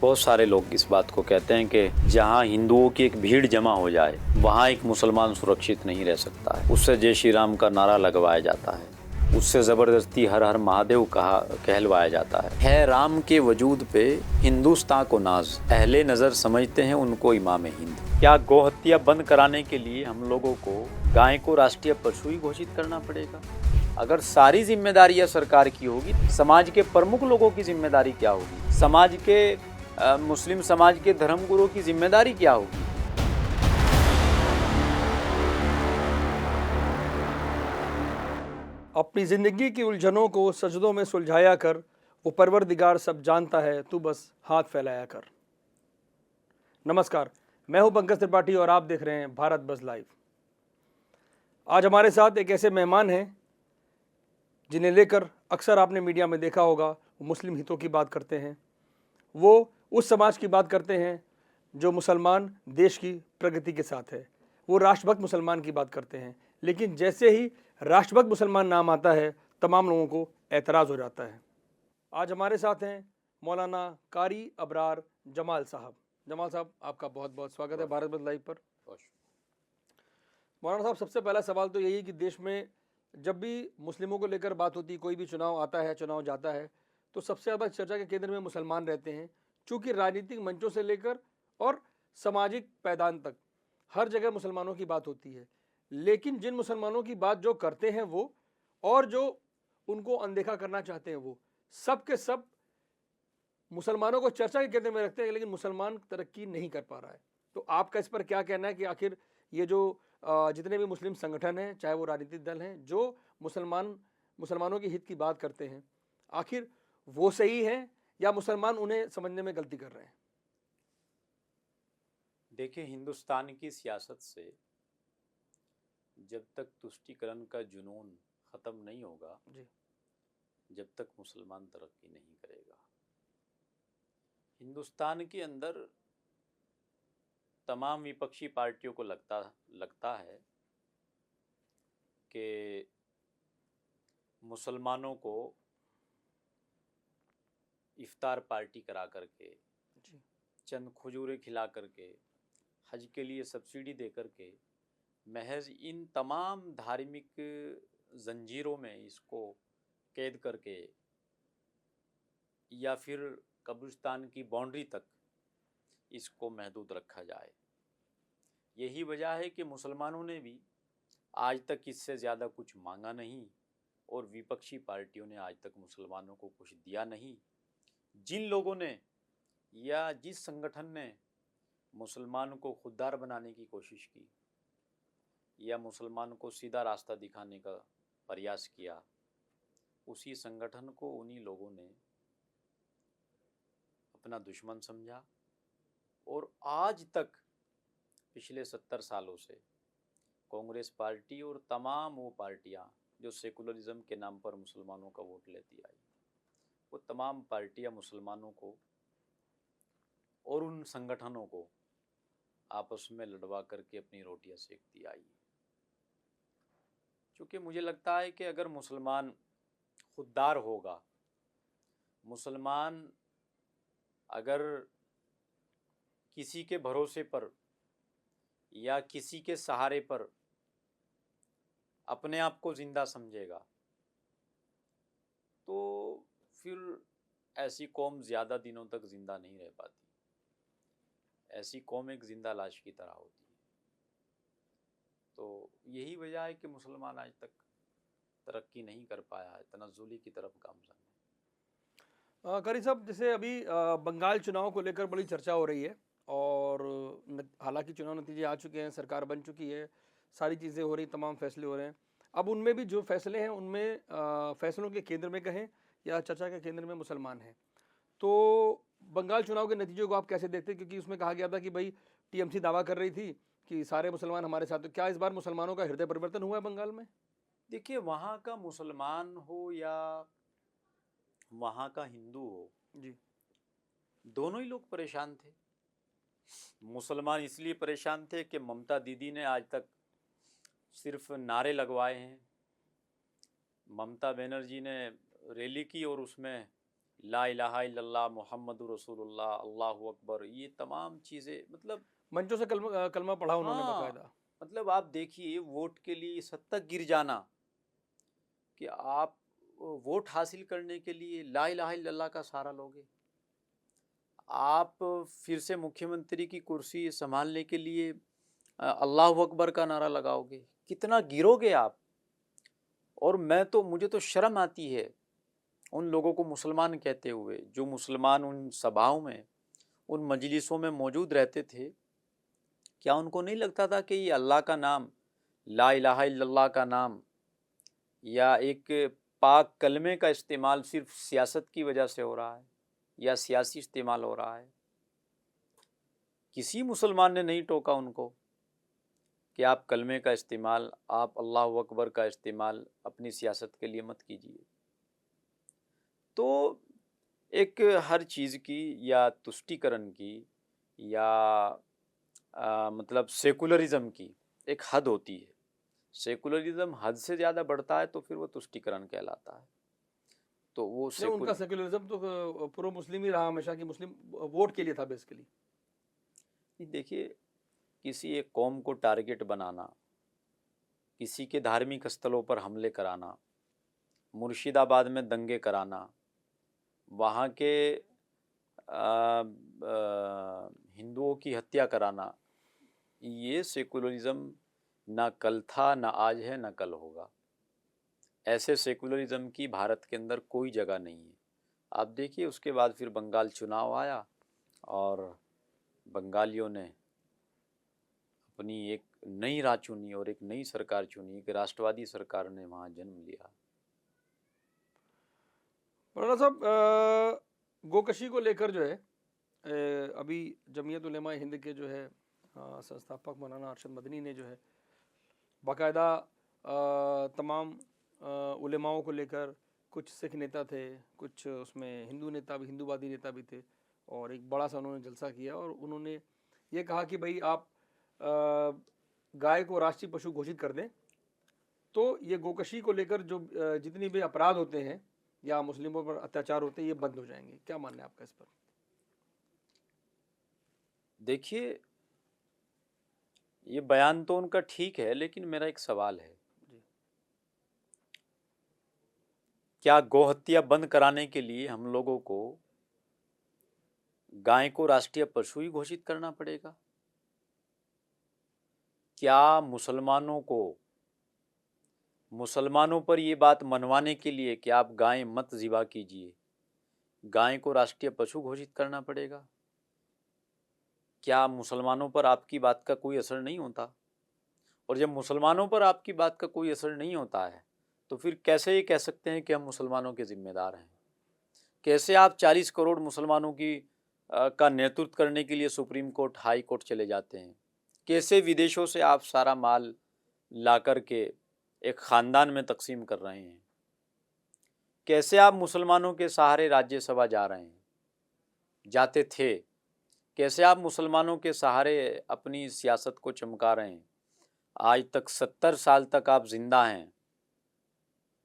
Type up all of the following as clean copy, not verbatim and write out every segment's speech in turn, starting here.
बहुत सारे लोग इस बात को कहते हैं कि जहां हिंदुओं की एक भीड़ जमा हो जाए वहां एक मुसलमान सुरक्षित नहीं रह सकता है। उससे जय श्री राम का नारा लगवाया जाता है, उससे जबरदस्ती हर हर महादेव कहलवाया जाता है राम के वजूद पे हिंदुस्तान को नाज, अहले नजर समझते हैं उनको इमाम हिंद। क्या गोहत्या बंद कराने के लिए हम लोगों को गाय को राष्ट्रीय पशु ही घोषित करना पड़ेगा? अगर सारी जिम्मेदारियां सरकार की होगी, समाज के प्रमुख लोगों की जिम्मेदारी क्या होगी? समाज के मुस्लिम समाज के धर्मगुरुओं की जिम्मेदारी क्या होगी? अपनी जिंदगी की उलझनों को सजदों में सुलझाया कर, वो परवरदिगार सब जानता है, तू बस हाथ फैलाया कर। नमस्कार, मैं हूं पंकज त्रिपाठी और आप देख रहे हैं भारत बस लाइव। आज हमारे साथ एक ऐसे मेहमान हैं जिन्हें लेकर अक्सर आपने मीडिया में देखा होगा, वो मुस्लिम हितों की बात करते हैं, वो उस समाज की बात करते हैं जो मुसलमान देश की प्रगति के साथ है, वो राष्ट्रभक्त मुसलमान की बात करते हैं। लेकिन जैसे ही राष्ट्रभक्त मुसलमान नाम आता है, तमाम लोगों को एतराज़ हो जाता है। आज हमारे साथ हैं मौलाना कारी अबरार जमाल साहब। जमाल साहब, आपका बहुत बहुत स्वागत है भारत बस लाइव पर। मौलाना साहब, सबसे पहला सवाल तो यही कि देश में जब भी मुस्लिमों को लेकर बात होती है, कोई भी चुनाव आता है, चुनाव जाता है, तो सबसे ज़्यादा चर्चा के केंद्र में मुसलमान रहते हैं। चूँकि राजनीतिक मंचों से लेकर और सामाजिक पैदान तक हर जगह मुसलमानों की बात होती है, लेकिन जिन मुसलमानों की बात जो करते हैं वो, और जो उनको अनदेखा करना चाहते हैं वो, सब के सब मुसलमानों को चर्चा के केंद्र में रखते हैं, लेकिन मुसलमान तरक्की नहीं कर पा रहा है। तो आपका इस पर क्या कहना है कि आखिर ये जो जितने भी मुस्लिम संगठन हैं, चाहे वो राजनीतिक दल हैं, जो मुसलमानों के हित की बात करते हैं, आखिर वो सही है या मुसलमान उन्हें समझने में गलती कर रहे हैं? देखिए, हिंदुस्तान की सियासत से जब तक तुष्टीकरण का जुनून खत्म नहीं होगा जी, जब तक मुसलमान तरक्की नहीं करेगा। हिंदुस्तान के अंदर तमाम विपक्षी पार्टियों को लगता है कि मुसलमानों को इफ्तार पार्टी करा करके, जी, चंद खजूरें खिला करके, हज के लिए सब्सिडी दे करके, महज इन तमाम धार्मिक जंजीरों में इसको कैद करके या फिर कब्रिस्तान की बाउंड्री तक इसको महदूद रखा जाए। यही वजह है कि मुसलमानों ने भी आज तक इससे ज़्यादा कुछ मांगा नहीं और विपक्षी पार्टियों ने आज तक मुसलमानों को कुछ दिया नहीं। जिन लोगों ने या जिस संगठन ने मुसलमानों को खुददार बनाने की कोशिश की या मुसलमानों को सीधा रास्ता दिखाने का प्रयास किया, उसी संगठन को उन्हीं लोगों ने अपना दुश्मन समझा और आज तक पिछले 70 सालों से कांग्रेस पार्टी और तमाम वो पार्टियां जो सेकुलरिज्म के नाम पर मुसलमानों का वोट लेती आई, वो तमाम पार्टियां मुसलमानों को और उन संगठनों को आपस में लड़वा करके अपनी रोटियां सेकती आई। क्योंकि मुझे लगता है कि अगर मुसलमान खुददार होगा, मुसलमान अगर किसी के भरोसे पर या किसी के सहारे पर अपने आप को जिंदा समझेगा, तो फिर ऐसी कौम ज़्यादा दिनों तक जिंदा नहीं रह पाती। ऐसी कौम एक जिंदा लाश की तरह होती है। तो यही वजह है कि मुसलमान आज तक तरक्की नहीं कर पाया है, तनज़्ज़ुली की तरफ गामज़न है। कारी साहब, जैसे अभी बंगाल चुनाव को लेकर बड़ी चर्चा हो रही है और हालांकि चुनाव नतीजे आ चुके हैं, सरकार बन चुकी है, सारी चीज़ें हो रही, तमाम फैसले हो रहे हैं। अब उनमें भी जो फैसले हैं, उनमें फैसलों के केंद्र में कहें या चर्चा के केंद्र में मुसलमान हैं। तो बंगाल चुनाव के नतीजों को आप कैसे देखते हैं? क्योंकि उसमें कहा गया था कि भाई टीएमसी दावा कर रही थी कि सारे मुसलमान हमारे साथ। तो क्या इस बार मुसलमानों का हृदय परिवर्तन हुआ है बंगाल में? देखिए, वहाँ का मुसलमान हो या वहाँ का हिंदू हो, जी, दोनों ही लोग परेशान थे। मुसलमान इसलिए परेशान थे कि ममता दीदी ने आज तक सिर्फ नारे लगवाए हैं। ममता बनर्जी ने रैली की और उसमें ला इलाहा इल्लल्लाह मुहम्मदुर रसूलुल्लाह अल्लाहु अकबर, ये तमाम चीज़ें मतलब मंचों से कलमा पढ़ा उन्होंने हाँ, बाकायदा। मतलब आप देखिए वोट के लिए इस हद तक गिर जाना कि आप वोट हासिल करने के लिए ला इलाहा इल्लल्लाह का सहारा लोगे। आप फिर से मुख्यमंत्री की कुर्सी संभालने के लिए अल्लाहु अकबर का नारा लगाओगे, कितना गिरोगे आप। और मुझे तो शर्म आती है उन लोगों को मुसलमान कहते हुए, जो मुसलमान उन सभाओं में, उन मजलिसों में मौजूद रहते थे। क्या उनको नहीं लगता था कि ये अल्लाह का नाम, ला इलाहा इल्लल्लाह का नाम, या एक पाक कलमे का इस्तेमाल सिर्फ सियासत की वजह से हो रहा है या सियासी इस्तेमाल हो रहा है? किसी मुसलमान ने नहीं टोका उनको कि आप कलमे का इस्तेमाल, आप अल्लाह अकबर का इस्तेमाल अपनी सियासत के लिए मत कीजिए। तो एक हर चीज़ की या तुष्टीकरण की या मतलब सेकुलरिज्म की एक हद होती है। सेकुलरिज्म हद से ज़्यादा बढ़ता है तो फिर वो तुष्टीकरण कहलाता है। तो वो नहीं, उनका सेक्युलरिज्म तो प्रो मुस्लिम ही रहा हमेशा, कि मुस्लिम वोट के लिए था बेसिकली। देखिए, किसी एक कौम को टारगेट बनाना, किसी के धार्मिक स्थलों पर हमले कराना, मुर्शिदाबाद में दंगे कराना, वहाँ के हिंदुओं की हत्या कराना, ये सेकुलरिज्म ना कल था, ना आज है, ना कल होगा। ऐसे सेकुलरिज्म की भारत के अंदर कोई जगह नहीं है। आप देखिए, उसके बाद फिर बंगाल चुनाव आया और बंगालियों ने अपनी एक नई राह चुनी और एक नई सरकार चुनी, एक राष्ट्रवादी सरकार ने वहाँ जन्म लिया। मौलाना साहब, गोकशी को लेकर जो है अभी जमीयत उलेमा हिंद के जो है संस्थापक मौलाना अरशद मदनी ने जो है बाकायदा तमाम उलेमाओं को लेकर, कुछ सिख नेता थे, कुछ उसमें हिंदू नेता भी, हिंदूवादी नेता भी थे, और एक बड़ा सा उन्होंने जलसा किया और उन्होंने ये कहा कि भाई आप गाय को राष्ट्रीय पशु घोषित कर दें तो ये गोकशी को लेकर जो जितनी भी अपराध होते हैं या मुस्लिमों पर अत्याचार होते हैं ये बंद हो जाएंगे। क्या मानना है आपका इस पर? देखिए, ये बयान तो उनका ठीक है, लेकिन मेरा एक सवाल है, जी। क्या गोहत्या बंद कराने के लिए हम लोगों को गाय को राष्ट्रीय पशु ही घोषित करना पड़ेगा? क्या मुसलमानों पर ये बात मनवाने के लिए कि आप गाय मत ज़िबा कीजिए, गाय को राष्ट्रीय पशु घोषित करना पड़ेगा? क्या मुसलमानों पर आपकी बात का कोई असर नहीं होता? और जब मुसलमानों पर आपकी बात का कोई असर नहीं होता है तो फिर कैसे ये कह सकते हैं कि हम मुसलमानों के जिम्मेदार हैं? कैसे आप 40 करोड़ मुसलमानों की का नेतृत्व करने के लिए सुप्रीम कोर्ट, हाई कोर्ट चले जाते हैं? कैसे विदेशों से आप सारा माल ला कर के एक ख़ानदान में तकसीम कर रहे हैं? कैसे आप मुसलमानों के सहारे राज्यसभा जा रहे हैं, जाते थे? कैसे आप मुसलमानों के सहारे अपनी सियासत को चमका रहे हैं? आज तक 70 साल तक आप जिंदा हैं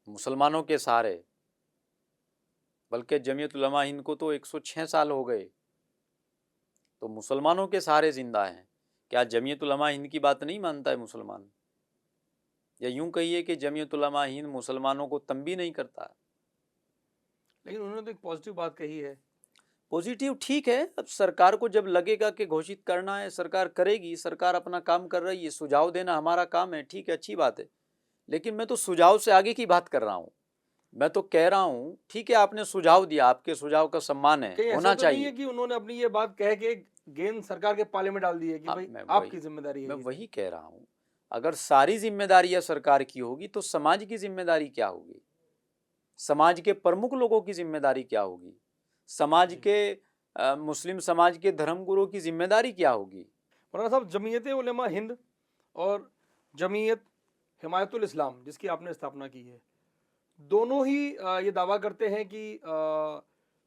मुसलमानों के सहारे, बल्कि जमीयत उलमा हिंद को तो 106 साल हो गए, तो मुसलमानों के सहारे जिंदा हैं। क्या जमीयत उलमा हिंद की बात नहीं मानता है मुसलमान? या यूं कहिए कि जमीयत उलमा हिंद मुसलमानों को तंबी नहीं करता? लेकिन उन्होंने तो एक पॉजिटिव बात कही है। पॉजिटिव ठीक है, अब सरकार को जब लगेगा कि घोषित करना है, सरकार करेगी। सरकार अपना काम कर रही है, सुझाव देना हमारा काम है, ठीक है, अच्छी बात है। लेकिन मैं तो सुझाव से आगे की बात कर रहा हूँ। मैं तो कह रहा हूँ, ठीक है, आपने सुझाव दिया, आपके सुझाव का सम्मान है, कहीं होना ऐसा तो नहीं है चाहिए। कि उन्होंने अपनी ये बात कह के गेंद सरकार के पाले में डाल दी है कि भाई आपकी जिम्मेदारी है मैं ये? वही कह रहा हूँ, अगर सारी जिम्मेदारियां सरकार की होगी तो समाज की जिम्मेदारी क्या होगी? समाज के प्रमुख लोगों की जिम्मेदारी क्या होगी? समाज जी। के मुस्लिम समाज के धर्मगुरुओं की जिम्मेदारी क्या होगी? मौलाना साहब, जमीयत उलेमा हिंद और जमीयत हिमायतुल इस्लाम जिसकी आपने स्थापना की है, दोनों ही ये दावा करते हैं कि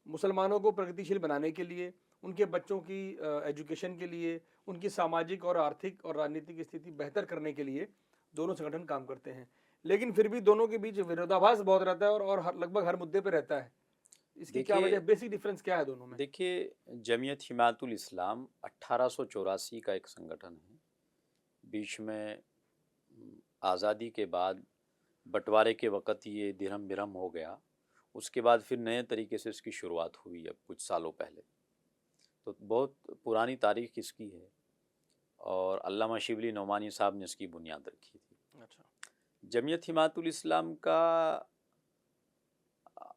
मुसलमानों को प्रगतिशील बनाने के लिए, उनके बच्चों की एजुकेशन के लिए, उनकी सामाजिक और आर्थिक और राजनीतिक स्थिति बेहतर करने के लिए दोनों संगठन काम करते हैं। लेकिन फिर भी दोनों के बीच विरोधाभास बहुत रहता है और लगभग हर मुद्दे पर रहता है। इसकी क्या देखिए वजह, बेसिक डिफरेंस क्या है दोनों में? देखिए जमीयत हिमायतुल इस्लाम 1884 का एक संगठन है। बीच में आज़ादी के बाद बंटवारे के वक़्त ये दिरहम बिरहम हो गया। उसके बाद फिर नए तरीके से इसकी शुरुआत हुई अब कुछ सालों पहले। तो बहुत पुरानी तारीख इसकी है और अल्लामा शिबली नोमानी साहब ने इसकी बुनियाद रखी थी। अच्छा। जमीयत हिमायतुल इस्लाम का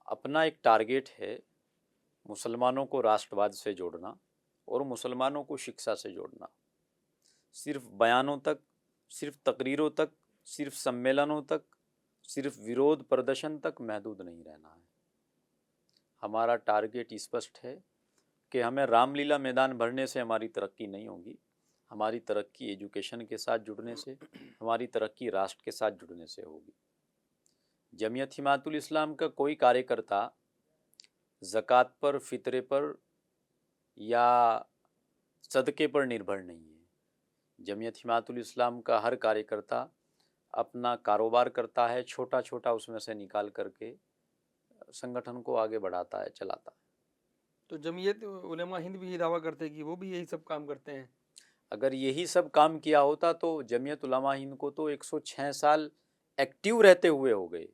अपना एक टारगेट है, मुसलमानों को राष्ट्रवाद से जोड़ना और मुसलमानों को शिक्षा से जोड़ना। सिर्फ बयानों तक, सिर्फ तकरीरों तक, सिर्फ सम्मेलनों तक, सिर्फ विरोध प्रदर्शन तक महदूद नहीं रहना है। हमारा टारगेट स्पष्ट है कि हमें रामलीला मैदान भरने से हमारी तरक्की नहीं होगी। हमारी तरक्की एजुकेशन के साथ जुड़ने से, हमारी तरक्की राष्ट्र के साथ जुड़ने से होगी। जमीयत हिमायतुल इस्लाम का कोई कार्यकर्ता ज़कात पर, फितरे पर या सदक़े पर निर्भर नहीं है। जमीयत हिमायतुल इस्लाम का हर कार्यकर्ता अपना कारोबार करता है, छोटा छोटा उसमें से निकाल करके संगठन को आगे बढ़ाता है, चलाता है। तो जमीयत उलेमा हिंद भी ये दावा करते हैं कि वो भी यही सब काम करते हैं। अगर यही सब काम किया होता तो जमीयत उलमा हिंद को तो 106 साल एक्टिव रहते हुए हो गए।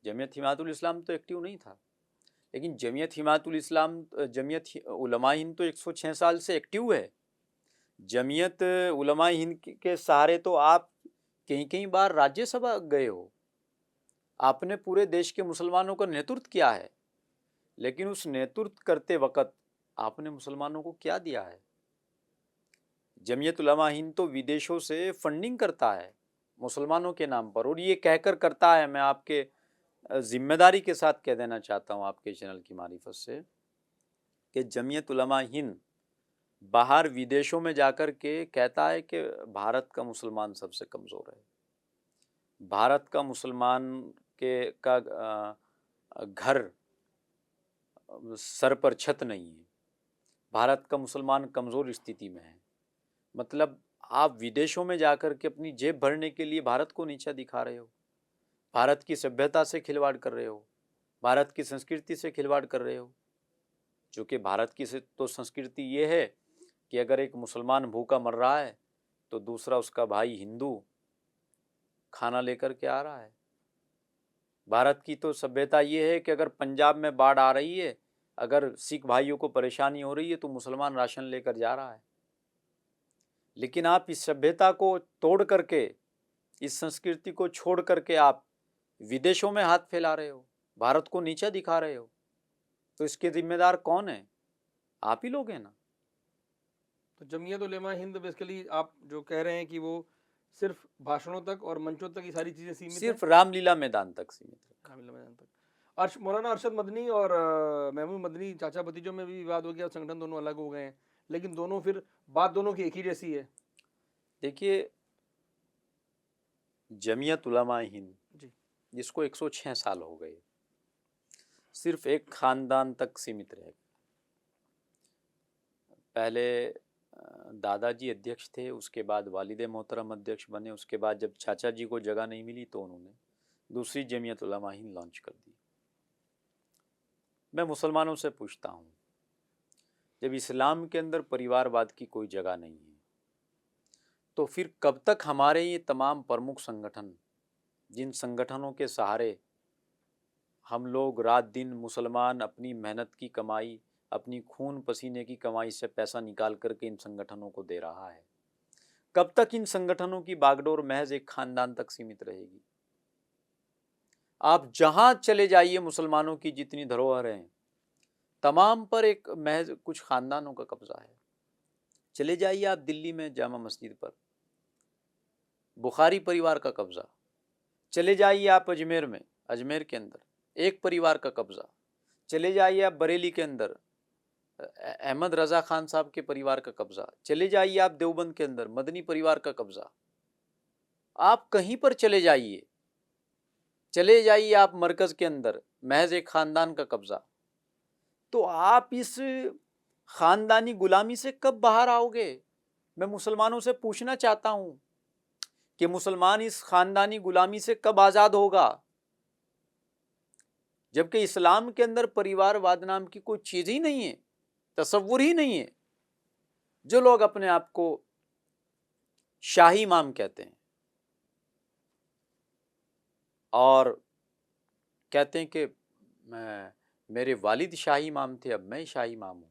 जमीयत हिमायतुल इस्लाम तो एक्टिव नहीं था, लेकिन जमीयत हिमायतुल इस्लाम, जमीयत उलमा हिंद तो 106 साल से एक्टिव है। जमीयत उलमा हिंद के सहारे तो आप कई कई बार राज्यसभा गए हो, आपने पूरे देश के मुसलमानों का नेतृत्व किया है, लेकिन उस नेतृत्व करते वक्त आपने मुसलमानों को क्या दिया है? जमीयत उलमा हिंद तो विदेशों से फंडिंग करता है मुसलमानों के नाम पर, और ये कहकर करता है, मैं आपके जिम्मेदारी के साथ कह देना चाहता हूँ आपके चैनल की मारिफत से, कि जमीयत उलमा हिंद बाहर विदेशों में जाकर के कहता है कि भारत का मुसलमान सबसे कमज़ोर है, भारत का मुसलमान के का घर सर पर छत नहीं है, भारत का मुसलमान कमज़ोर स्थिति में है। मतलब आप विदेशों में जाकर के अपनी जेब भरने के लिए भारत को नीचा दिखा रहे हो, भारत की सभ्यता से खिलवाड़ कर रहे हो, भारत की संस्कृति से खिलवाड़ कर रहे हो। चूँकि भारत की तो संस्कृति ये है कि अगर एक मुसलमान भूखा मर रहा है तो दूसरा उसका भाई हिंदू खाना लेकर के आ रहा है। भारत की तो सभ्यता ये है कि अगर पंजाब में बाढ़ आ रही है, अगर सिख भाइयों को परेशानी हो रही है तो मुसलमान राशन लेकर जा रहा है। लेकिन आप इस सभ्यता को तोड़ करके, इस संस्कृति को छोड़ करके आप विदेशों में हाथ फैला रहे हो, भारत को नीचा दिखा रहे हो, तो इसके जिम्मेदार कौन है? आप ही लोग हैं ना। तो जमीयत उलेमा हिंद बेसिकली आप जो कह रहे हैं कि वो सिर्फ भाषणों तक और मंचों तक ये सारी चीजें सीमित सिर्फ रामलीला मैदान तक सीमित है। हैं। मैदान तक मौलाना अरशद मदनी और महमूद मदनी चाचा भतीजों में भी विवाद हो गया, संगठन दोनों अलग हो गए हैं, लेकिन दोनों फिर बात दोनों की एक ही जैसी है। देखिए जमीयत उलमा हिंद जी। जिसको 106 साल हो गए, सिर्फ एक खानदान तक सीमित रह गए। पहले दादाजी अध्यक्ष थे, उसके बाद वालिद मोहतरम अध्यक्ष बने, उसके बाद जब चाचा जी को जगह नहीं मिली तो उन्होंने दूसरी जमीयत उलमा हिंद लॉन्च कर दी। मैं मुसलमानों से पूछता हूँ, जब इस्लाम के अंदर परिवारवाद की कोई जगह नहीं है तो फिर कब तक हमारे ये तमाम प्रमुख संगठन, जिन संगठनों के सहारे हम लोग रात दिन मुसलमान अपनी मेहनत की कमाई, अपनी खून पसीने की कमाई से पैसा निकाल करके इन संगठनों को दे रहा है, कब तक इन संगठनों की बागडोर महज एक खानदान तक सीमित रहेगी? आप जहां चले जाइए, मुसलमानों की जितनी धरोहर हैं तमाम पर एक महज कुछ खानदानों का कब्जा है। चले जाइए आप दिल्ली में जामा मस्जिद पर, बुखारी परिवार का कब्जा। चले जाइए आप अजमेर में, अजमेर के अंदर एक परिवार का कब्जा। चले जाइए आप बरेली के अंदर, अहमद रजा खान साहब के परिवार का कब्जा। चले जाइए आप देवबंद के अंदर, मदनी परिवार का कब्जा। आप कहीं पर चले जाइए, चले जाइए आप मरकज के अंदर, महज एक खानदान का कब्जा। तो आप इस खानदानी गुलामी से कब बाहर आओगे? मैं मुसलमानों से पूछना चाहता हूं कि मुसलमान इस खानदानी गुलामी से कब आजाद होगा? जबकि इस्लाम के अंदर परिवारवाद नाम की कोई चीज ही नहीं है, तसव्वुर ही नहीं है। जो लोग अपने आप को शाही इमाम कहते हैं और कहते हैं कि मेरे वालिद शाही इमाम थे, अब मैं शाही इमाम हूँ,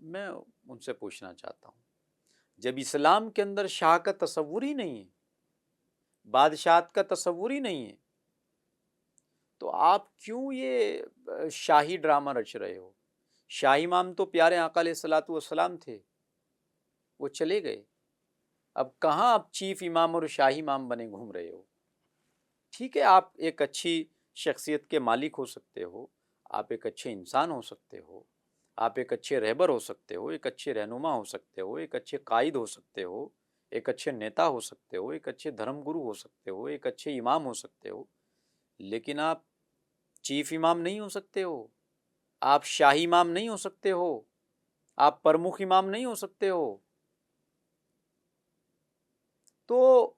मैं उनसे पूछना चाहता हूँ, जब इस्लाम के अंदर शाह का तसव्वुर ही नहीं है, बादशाहत का तसव्वुर ही नहीं है, तो आप क्यों ये शाही ड्रामा रच रहे हो? शाही इमाम तो प्यारे आका अलैहिस्सलातु वस्सलाम थे, वो चले गए। अब कहाँ आप चीफ इमाम और शाही इमाम बने घूम रहे हो? ठीक है, आप एक अच्छी शख्सियत के मालिक हो सकते हो, आप एक अच्छे इंसान हो सकते हो, आप एक अच्छे रहबर हो सकते हो, एक अच्छे रहनुमा हो सकते हो, एक अच्छे कायद हो सकते हो, एक अच्छे नेता हो सकते हो, एक अच्छे धर्मगुरु हो सकते हो, एक अच्छे इमाम हो सकते हो, लेकिन आप चीफ इमाम नहीं हो सकते हो, आप शाही इमाम नहीं हो सकते हो, आप प्रमुख इमाम नहीं हो सकते हो। तो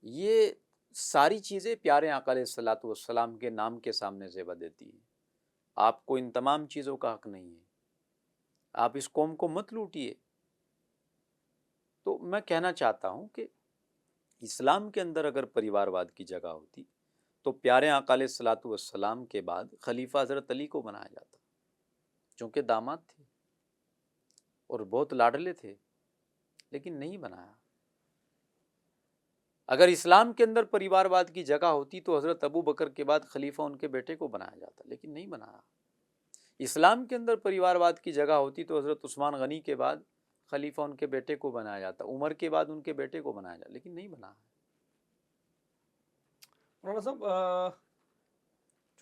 ये सारी चीज़ें प्यारे आका अलैहिस्सलातु वस्सलाम के नाम के सामने ज़ेबा देती हैं। आपको इन तमाम चीज़ों का हक नहीं है, आप इस कौम को मत लूटिए। तो मैं कहना चाहता हूँ कि इस्लाम के अंदर अगर परिवारवाद की जगह होती तो प्यारे आका अलैहिस्सलातु वस्सलाम के बाद खलीफा हज़रत अली को बनाया जाता, चूँकि दामाद थे और बहुत लाडले थे, लेकिन नहीं बनाया। अगर इस्लाम के अंदर परिवारवाद की जगह होती तो हज़रत अबू बकर के बाद खलीफा उनके बेटे को बनाया जाता, लेकिन नहीं बनाया। इस्लाम के अंदर परिवारवाद की जगह होती तो हज़रत उस्मान गनी के बाद खलीफा उनके बेटे को बनाया जाता, उमर के बाद उनके बेटे को बनाया जाता, लेकिन नहीं बना। मौलाना साहब,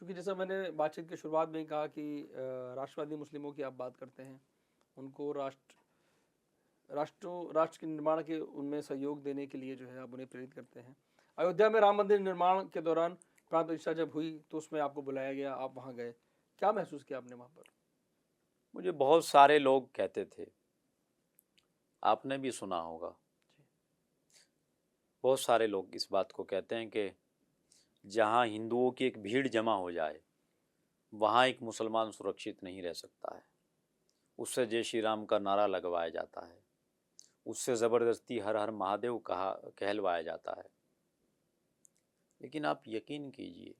चूँकि जैसा मैंने बातचीत की शुरुआत में ही कहा कि राष्ट्रवादी मुस्लिमों की आप बात करते हैं, उनको राष्ट्र के निर्माण के उनमें सहयोग देने के लिए जो है आप उन्हें प्रेरित करते हैं। अयोध्या में राम मंदिर निर्माण के दौरान प्राण प्रतिष्ठा जब हुई तो उसमें आपको बुलाया गया, आप वहाँ गए, क्या महसूस किया आपने वहाँ पर? मुझे बहुत सारे लोग कहते थे, आपने भी सुना होगा, बहुत सारे लोग इस बात को कहते हैं कि जहाँ हिंदुओं की एक भीड़ जमा हो जाए वहाँ एक मुसलमान सुरक्षित नहीं रह सकता है। उससे जय श्री राम का नारा लगवाया जाता है, उससे ज़बरदस्ती हर हर महादेव कहलवाया जाता है। लेकिन आप यकीन कीजिए,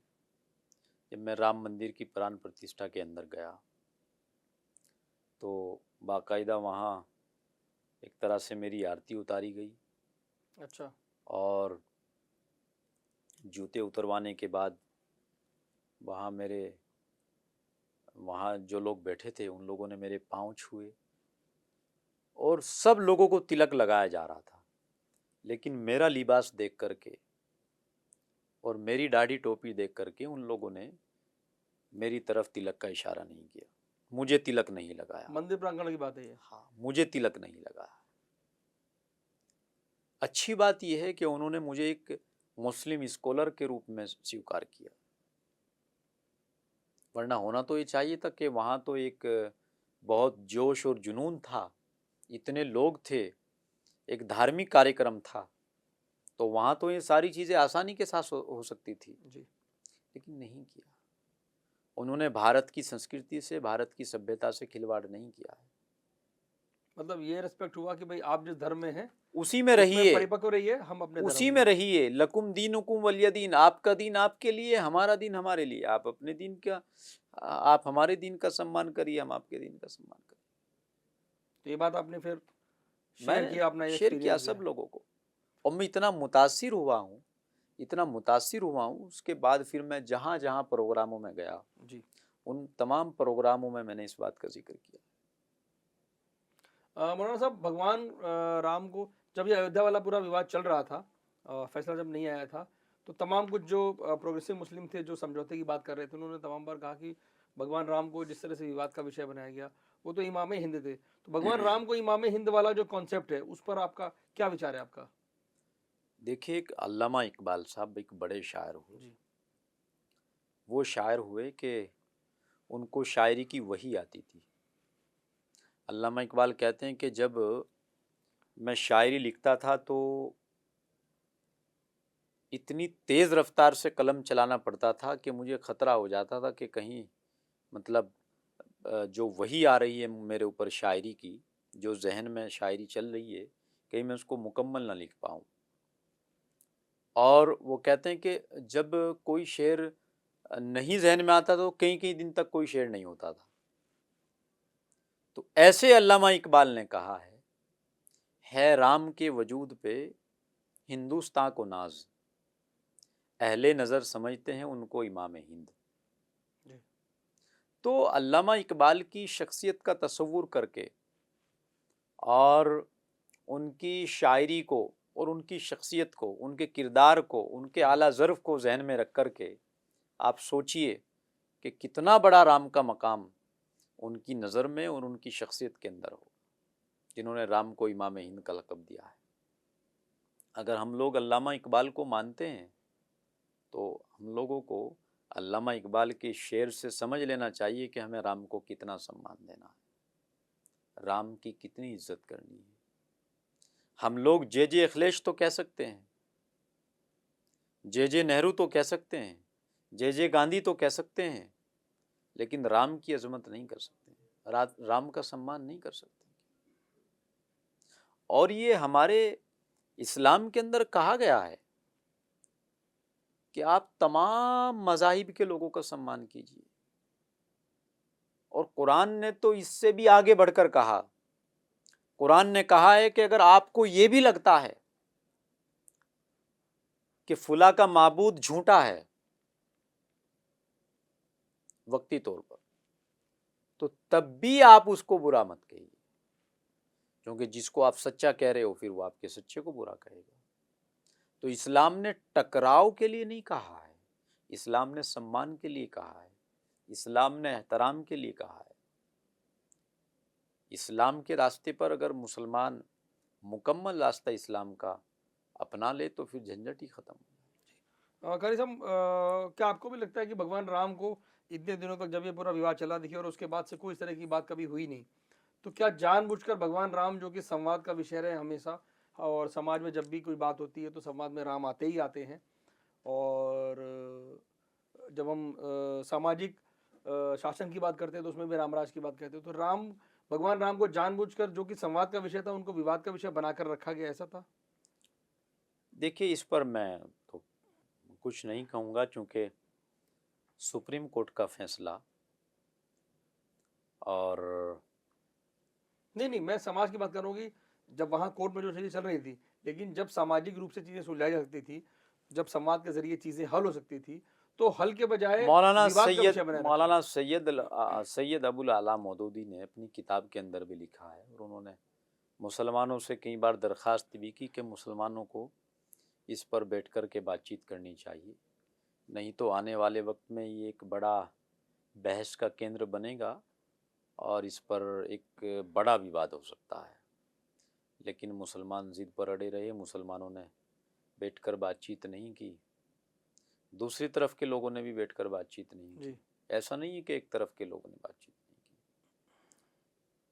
जब मैं राम मंदिर की प्राण प्रतिष्ठा के अंदर गया तो बाकायदा वहाँ एक तरह से मेरी आरती उतारी गई। अच्छा। और जूते उतरवाने के बाद वहाँ जो लोग बैठे थे उन लोगों ने मेरे पाँव छुए और सब लोगों को तिलक लगाया जा रहा था, लेकिन मेरा लिबास देख करके और मेरी दाढ़ी टोपी देख करके उन लोगों ने मेरी तरफ तिलक का इशारा नहीं किया, मुझे तिलक नहीं लगाया। मंदिर प्रांगण की बात है ये? हाँ, मुझे तिलक नहीं लगाया। अच्छी बात यह है कि उन्होंने मुझे एक मुस्लिम स्कॉलर के रूप में स्वीकार किया, वरना होना तो ये चाहिए था कि वहाँ तो एक बहुत जोश और जुनून था, इतने लोग थे, एक धार्मिक कार्यक्रम था, तो वहाँ तो ये सारी चीज़ें आसानी के साथ हो सकती थी जी। लेकिन नहीं किया। उन्होंने भारत की संस्कृति से, भारत की सभ्यता से खिलवाड़ नहीं किया है। मतलब ये रिस्पेक्ट हुआ कि भाई आप जिस धर्म में हैं उसी में उसमें रहिए, परिपक्व रहिए, हम अपने धर्म उसी में रहिए। लकुम दीनुकुम वलिय दीन, आपका दीन आपके लिए, हमारा दीन हमारे लिए। आप अपने दीन का, आप हमारे दीन का सम्मान करिए, हम आपके दीन का सम्मान करिए। तो ये बात आपने फिर शेयर मैंने किया, अपना शेयर किया एक्सपीरियंस सब लोगों को, और मैं इतना मुतासिर हुआ हूँ, इतना मुतासिर हुआ हूँ। उसके बाद फिर मैं जहाँ जहाँ प्रोग्रामों में गया जी। उन तमाम प्रोग्रामों में मैंने इस बात का जिक्र किया। मौलाना साहब, भगवान राम को जब ये अयोध्या वाला पूरा विवाद चल रहा था, फैसला जब नहीं आया था, तो तमाम कुछ जो प्रोग्रेसिव मुस्लिम थे जो समझौते की बात कर रहे थे, उन्होंने तमाम बार कहा कि भगवान राम को जिस तरह से विवाद का विषय बनाया गया वो तो इमाम हिंद थे, तो भगवान राम को इमाम हिंद वाला जो कॉन्सेप्ट है उस पर आपका क्या विचार है आपका? देखिए, एक अल्लामा इकबाल साहब एक बड़े शायर हुए। जी। वो शायर हुए कि उनको शायरी की वही आती थी। अल्लामा इकबाल कहते हैं कि जब मैं शायरी लिखता था तो इतनी तेज़ रफ्तार से कलम चलाना पड़ता था कि मुझे ख़तरा हो जाता था कि कहीं मतलब जो वही आ रही है मेरे ऊपर शायरी की, जो जहन में शायरी चल रही है, कहीं मैं उसको मुकम्मल ना लिख पाऊँ। और वो कहते हैं कि जब कोई शेर नहीं जहन में आता तो कई कई दिन तक कोई शेर नहीं होता था। तो ऐसे अल्लामा इकबाल ने कहा है राम के वजूद पे हिंदुस्तां को नाज, अहले नज़र समझते हैं उनको इमाम हिंद। जी। तो अल्लामा इकबाल की शख्सियत का तसव्वुर करके और उनकी शायरी को और उनकी शख्सियत को, उनके किरदार को, उनके आला ज़र्फ़ को जहन में रख कर के आप सोचिए कि कितना बड़ा राम का मकाम उनकी नज़र में और उनकी शख्सियत के अंदर हो, जिन्होंने राम को इमाम हिंद का लक़ब दिया है। अगर हम लोग अल्लामा इकबाल को मानते हैं तो हम लोगों को अल्लामा इकबाल के शेर से समझ लेना चाहिए कि हमें राम को कितना सम्मान देना है, राम की कितनी इज्जत करनी है। हम लोग जे अखिलेश तो कह सकते हैं, जे नेहरू तो कह सकते हैं, जे गांधी तो कह सकते हैं, लेकिन राम की अजमत नहीं कर सकते, राम का सम्मान नहीं कर सकते। और ये हमारे इस्लाम के अंदर कहा गया है कि आप तमाम मज़ाहिब के लोगों का सम्मान कीजिए। और कुरान ने तो इससे भी आगे बढ़कर कहा, कुरान ने कहा है कि अगर आपको ये भी लगता है कि फुला का माबूद झूठा है वक्ती तौर पर, तो तब भी आप उसको बुरा मत कहिए, क्योंकि जिसको आप सच्चा कह रहे हो फिर वो आपके सच्चे को बुरा कहेगा। तो इस्लाम ने टकराव के लिए नहीं कहा है, इस्लाम ने सम्मान के लिए कहा है, इस्लाम ने एहतराम के लिए कहा है। इस्लाम के रास्ते पर अगर मुसलमान मुकम्मल रास्ता इस्लाम का अपना ले तो फिर झंझट ही ख़त्म। कारी साहब, क्या आपको भी लगता है कि भगवान राम को इतने दिनों तक जब ये पूरा विवाद चला देखिए और उसके बाद से कोई इस तरह की बात कभी हुई नहीं, तो क्या जानबूझकर भगवान राम, जो कि संवाद का विषय रहे हमेशा, और समाज में जब भी कोई बात होती है तो समाज में राम आते ही आते हैं, और जब हम सामाजिक शासन की बात करते हैं तो उसमें भी रामराज की बात करते हैं, तो भगवान राम को जानबूझकर जो कि संवाद का विषय था उनको विवाद का विषय बनाकर रखा गया, ऐसा था? देखिए, इस पर मैं तो कुछ नहीं कहूँगा, चूँकि सुप्रीम कोर्ट का फैसला और नहीं, मैं समाज की बात कर रहा हूँ कि जब वहाँ कोर्ट में जो चीज़ें चल रही थी, लेकिन जब सामाजिक रूप से चीज़ें सुलझाई जा सकती थी, जब संवाद के ज़रिए चीज़ें हल हो सकती थी, तो हल के बजाय विवाद का विषय बनाए रखा गया। मौलाना सैयद अबुल आला मौदूदी ने अपनी किताब के अंदर भी लिखा है, और उन्होंने मुसलमानों से कई बार दरख्वास्त भी की कि मुसलमानों को इस पर बैठ कर के बातचीत करनी चाहिए, नहीं तो आने वाले वक्त में ये एक बड़ा बहस का केंद्र बनेगा और इस पर एक बड़ा विवाद हो सकता है। लेकिन मुसलमान ज़िद पर अड़े रहे, मुसलमानों ने बैठकर बातचीत नहीं की, दूसरी तरफ के लोगों ने भी बैठकर बातचीत नहीं जी। की। ऐसा नहीं है कि एक तरफ के लोगों ने बातचीत नहीं की।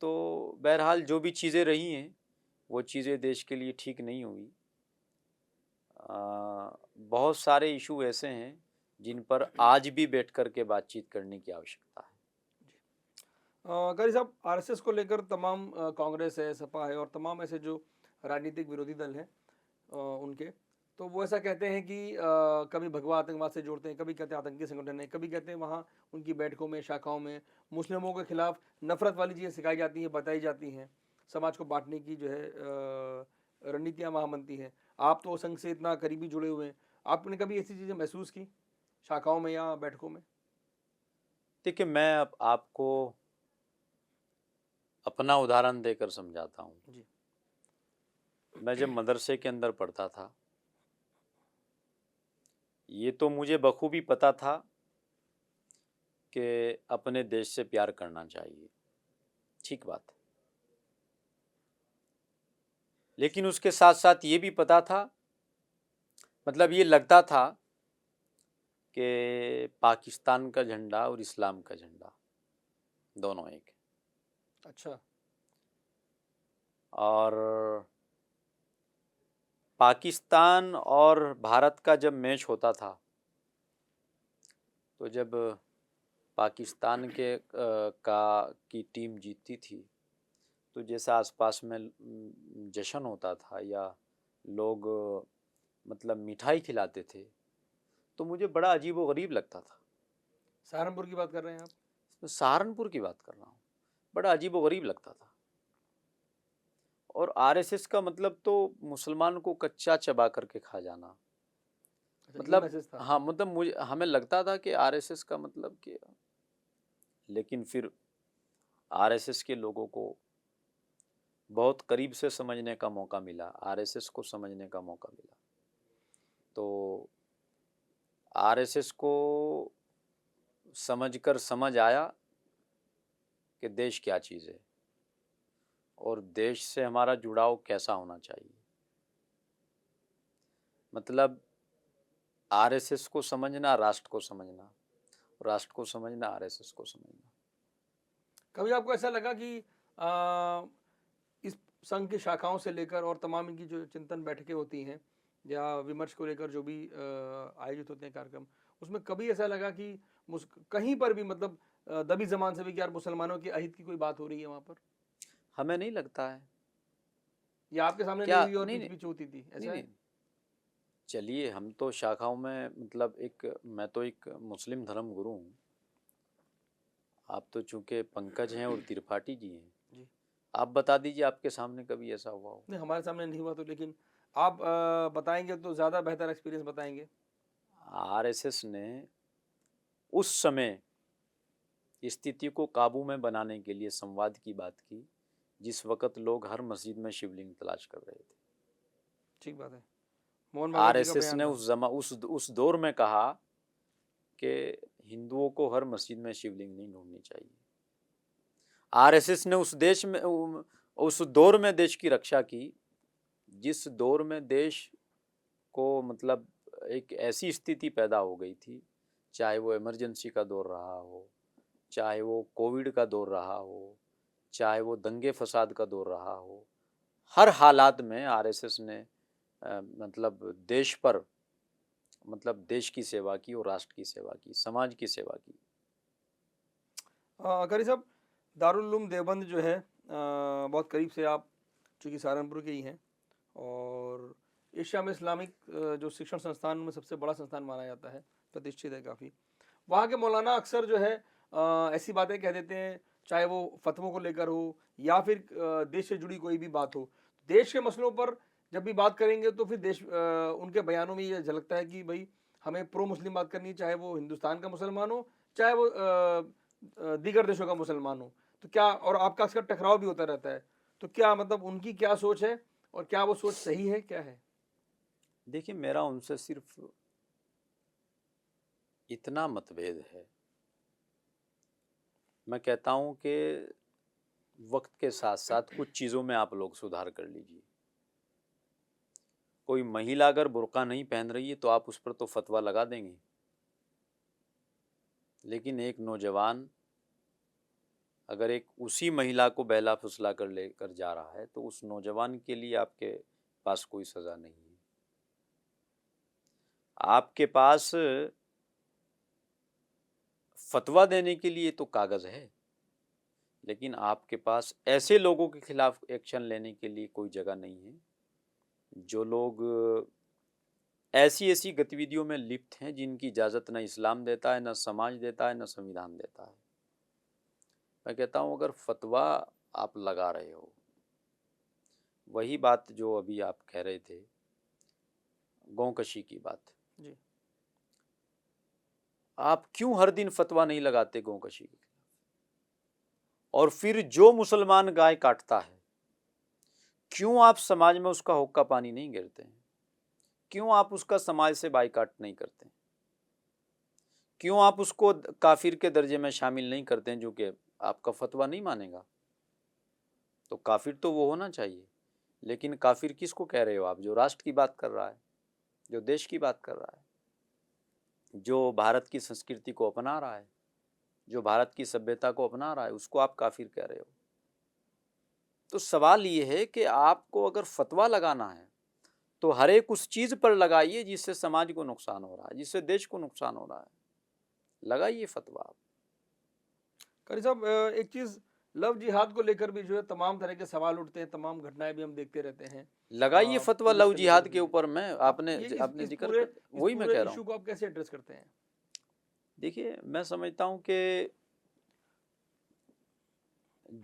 तो बहरहाल जो भी चीज़ें रही हैं वो चीज़ें देश के लिए ठीक नहीं हुई। बहुत सारे इशू ऐसे हैं जिन पर आज भी बैठ कर के बातचीत करने की आवश्यकता है। कारी साहब, आरएसएस को लेकर तमाम कांग्रेस है, सपा है और तमाम ऐसे जो राजनीतिक विरोधी दल हैं उनके, तो वो ऐसा कहते हैं कि कभी भगवा आतंकवाद से जोड़ते हैं, कभी कहते हैं आतंकी संगठन है, कभी कहते हैं वहाँ उनकी बैठकों में, शाखाओं में मुस्लिमों के खिलाफ नफरत वाली चीज़ें सिखाई जाती हैं, बताई जाती हैं, समाज को बांटने की जो है रणनीतियाँ वहाँ बनती हैं। आप तो संघ से इतना करीबी जुड़े हुए हैं, आपने कभी ऐसी चीज़ें महसूस की शाखाओं में या बैठकों में? देखिए, मैं अब आपको अपना उदाहरण देकर समझाता हूँ। जी। मैं जब मदरसे के अंदर पढ़ता था, ये तो मुझे बखूबी पता था कि अपने देश से प्यार करना चाहिए, ठीक बात है। लेकिन उसके साथ साथ ये भी पता था, मतलब ये लगता था कि पाकिस्तान का झंडा और इस्लाम का झंडा दोनों एक है। अच्छा। और पाकिस्तान और भारत का जब मैच होता था, तो जब पाकिस्तान के की टीम जीतती थी, तो जैसा आसपास में जश्न होता था या लोग मतलब मिठाई खिलाते थे, तो मुझे बड़ा अजीब व गरीब लगता था। सहारनपुर की बात कर रहे हैं आप? सहारनपुर की बात कर रहा हूँ। बड़ा अजीब व गरीब लगता था। और आरएसएस का मतलब तो मुसलमान को कच्चा चबा करके खा जाना। अच्छा, ये मतलब मैसेज था। हाँ, मतलब मुझे हमें लगता था कि आरएसएस का मतलब कि, लेकिन फिर आरएसएस के लोगों को बहुत करीब से समझने का मौका मिला, आरएसएस को समझने का मौका मिला। तो आरएसएस को समझकर समझ आया कि देश क्या चीज़ है और देश से हमारा जुड़ाव कैसा होना चाहिए। मतलब आरएसएस को समझना, राष्ट्र को समझना, राष्ट्र को समझना, आरएसएस को समझना। कभी आपको ऐसा लगा कि इस संघ की शाखाओं से लेकर और तमाम इनकी जो चिंतन बैठकें होती हैं या विमर्श को लेकर जो भी आयोजित होते हैं कार्यक्रम, उसमें कभी ऐसा लगा कि कहीं पर भी मतलब दबी जबान से भी कि यार मुसलमानों के अहित की कोई बात हो रही है वहाँ पर, हमें नहीं लगता है। या आपके सामने नहीं क्या? हुई और नहीं पीछे नहीं पीछे होती थी, नहीं ऐसा है? नहीं, चलिए हम तो शाखाओं में, मतलब मैं तो एक मुस्लिम धर्म गुरु हूँ। आप तो चूंकि पंकज हैं और त्रिपाठी जी हैं, जी। आप बता दीजिए आपके सामने कभी ऐसा हुआ हो। नहीं, हमारे सामने नहीं हुआ तो, लेकिन आप बताएंगे तो ज़्यादा बेहतर एक्सपीरियंस बताएंगे। आरएसएस ने उस समय स्थिति को काबू में बनाने के लिए संवाद की बात की, जिस वक़्त लोग हर मस्जिद में शिवलिंग तलाश कर रहे थे। ठीक बात है, मोहन भागवत जी का आरएसएस बयान ने था। उस दौर में कहा कि हिंदुओं को हर मस्जिद में शिवलिंग नहीं ढूंढनी चाहिए। आरएसएस ने उस दौर में देश की रक्षा की, जिस दौर में देश को मतलब एक ऐसी स्थिति पैदा हो गई थी, चाहे वो इमरजेंसी का दौर रहा हो, चाहे वो कोविड का दौर रहा हो, चाहे वो दंगे फसाद का दौर रहा हो, हर हालात में आरएसएस ने मतलब देश पर, मतलब देश की सेवा की और राष्ट्र की सेवा की, समाज की सेवा की। करी साहब, दारुल उलूम देवबंद जो है, बहुत करीब से आप चूँकि सहारनपुर के ही हैं, और एशिया में इस्लामिक जो शिक्षण संस्थान में सबसे बड़ा संस्थान माना जाता है, प्रतिष्ठित है काफ़ी। वहाँ के मौलाना अक्सर जो है ऐसी बातें कह देते हैं, चाहे वो फतवों को लेकर हो या फिर देश से जुड़ी कोई भी बात हो। देश के मसलों पर जब भी बात करेंगे तो फिर उनके बयानों में ये झलकता है कि भाई हमें प्रो मुस्लिम बात करनी है, चाहे वो हिंदुस्तान का मुसलमान हो, चाहे वो दीगर देशों का मुसलमान हो। तो क्या, और आपका अक्सर टकराव भी होता रहता है, तो क्या मतलब उनकी क्या सोच है और क्या वो सोच सही है, क्या है? देखिए, मेरा उनसे सिर्फ इतना मतभेद है, मैं कहता हूँ कि वक्त के साथ साथ कुछ चीज़ों में आप लोग सुधार कर लीजिए। कोई महिला अगर बुर्का नहीं पहन रही है तो आप उस पर तो फतवा लगा देंगे, लेकिन एक नौजवान अगर एक उसी महिला को बहला फुसला कर लेकर जा रहा है, तो उस नौजवान के लिए आपके पास कोई सज़ा नहीं है। आपके पास फतवा देने के लिए तो कागज़ है, लेकिन आपके पास ऐसे लोगों के खिलाफ एक्शन लेने के लिए कोई जगह नहीं है जो लोग ऐसी ऐसी गतिविधियों में लिप्त हैं जिनकी इजाज़त न इस्लाम देता है, न समाज देता है, न संविधान देता है। मैं कहता हूँ अगर फतवा आप लगा रहे हो, वही बात जो अभी आप कह रहे थे, गौकशी की बात, जी। आप क्यों हर दिन फतवा नहीं लगाते गौकशी के खिलाफ? और फिर जो मुसलमान गाय काटता है, क्यों आप समाज में उसका हुक्का पानी नहीं गिरते हैं? क्यों आप उसका समाज से बाइकाट नहीं करते? क्यों आप उसको काफिर के दर्जे में शामिल नहीं करते हैं, जो कि आपका फतवा नहीं मानेगा? तो काफिर तो वो होना चाहिए, लेकिन काफिर किसको कह रहे हो आप? जो राष्ट्र की बात कर रहा है, जो देश की बात कर रहा है, जो भारत की संस्कृति को अपना रहा है, जो भारत की सभ्यता को अपना रहा है, उसको आप काफिर कह रहे हो। तो सवाल ये है कि आपको अगर फतवा लगाना है तो हर एक उस चीज पर लगाइए जिससे समाज को नुकसान हो रहा है, जिससे देश को नुकसान हो रहा है, लगाइए फतवा आप। कारी साहब, एक चीज लव जिहाद को लेकर भी जो है तमाम तरह के सवाल उठते हैं, तमाम घटनाएं भी हम देखते रहते हैं। लगाइए फतवा पुलिस लव से जिहाद लेकर के भी ऊपर में। आप आपने ये आपने इस जिक्र पूरे कर, वही मैं कह रहा इशू हूँ। को आप कैसे एड्रेस करते हैं? देखिए, मैं समझता हूँ कि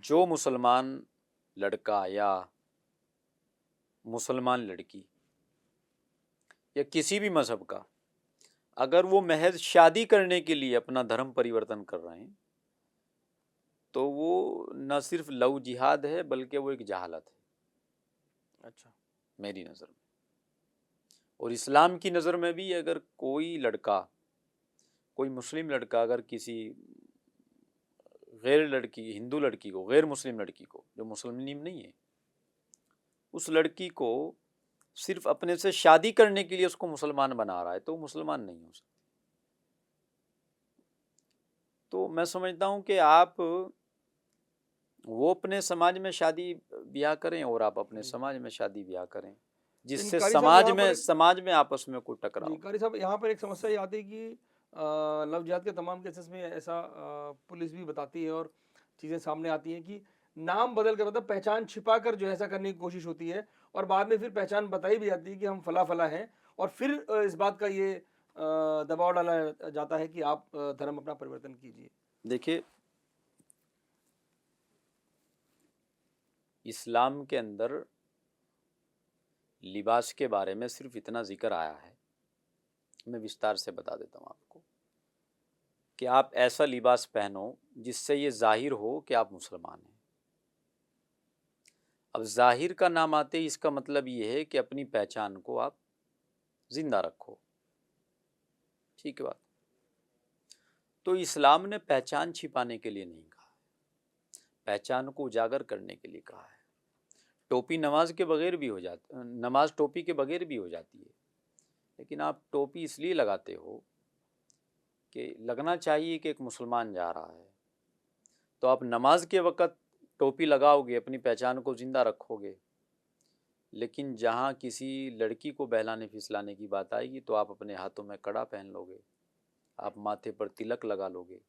जो मुसलमान लड़का या मुसलमान लड़की या किसी भी मजहब का, अगर वो महज शादी करने के लिए अपना धर्म परिवर्तन कर रहे हैं, तो वो न सिर्फ लव जिहाद है बल्कि वो एक जहालत है अच्छा। मेरी नज़र में। और इस्लाम की नज़र में भी अगर कोई लड़का, कोई मुस्लिम लड़का अगर किसी गैर लड़की, हिंदू लड़की को, गैर मुस्लिम लड़की को, जो मुस्लिम नहीं है, उस लड़की को सिर्फ अपने से शादी करने के लिए उसको मुसलमान बना रहा है, तो वो मुसलमान नहीं हो सकता। तो मैं समझता हूँ कि आप वो अपने समाज में शादी ब्याह करें और आप अपने समाज में शादी ब्याह करें, लेकिन जिससे कारी साहब यहाँ पर समाज में आपस में कोई जी टकराव। कारी साहब, यहाँ पर एक समस्या ये आती है कि लव जिहाद के तमाम केसेस में ऐसा पुलिस भी बताती है और चीज़ें सामने आती हैं कि नाम बदल कर, मतलब पहचान छिपा कर जो है ऐसा करने की कोशिश होती है, और बाद में फिर पहचान बताई भी जाती है कि हम फला फला हैं, और फिर इस बात का ये दबाव डाला जाता है कि आप धर्म अपना परिवर्तन कीजिए। देखिए, इस्लाम के अंदर लिबास के बारे में सिर्फ इतना जिक्र आया है, मैं विस्तार से बता देता हूँ आपको, कि आप ऐसा लिबास पहनो जिससे ये जाहिर हो कि आप मुसलमान हैं। अब जाहिर का नाम आते ही इसका मतलब ये है कि अपनी पहचान को आप जिंदा रखो, ठीक है बात। तो इस्लाम ने पहचान छिपाने के लिए नहीं कहा, पहचान को उजागर करने के लिए कहा है। टोपी नमाज के बगैर भी हो जाती, नमाज टोपी के बगैर भी हो जाती है, लेकिन आप टोपी इसलिए लगाते हो कि लगना चाहिए कि एक मुसलमान जा रहा है। तो आप नमाज के वक़्त टोपी लगाओगे, अपनी पहचान को ज़िंदा रखोगे, लेकिन जहाँ किसी लड़की को बहलाने फिसलाने की बात आएगी तो आप अपने हाथों में कड़ा पहन लोगे, आप माथे पर तिलक लगा लोगे।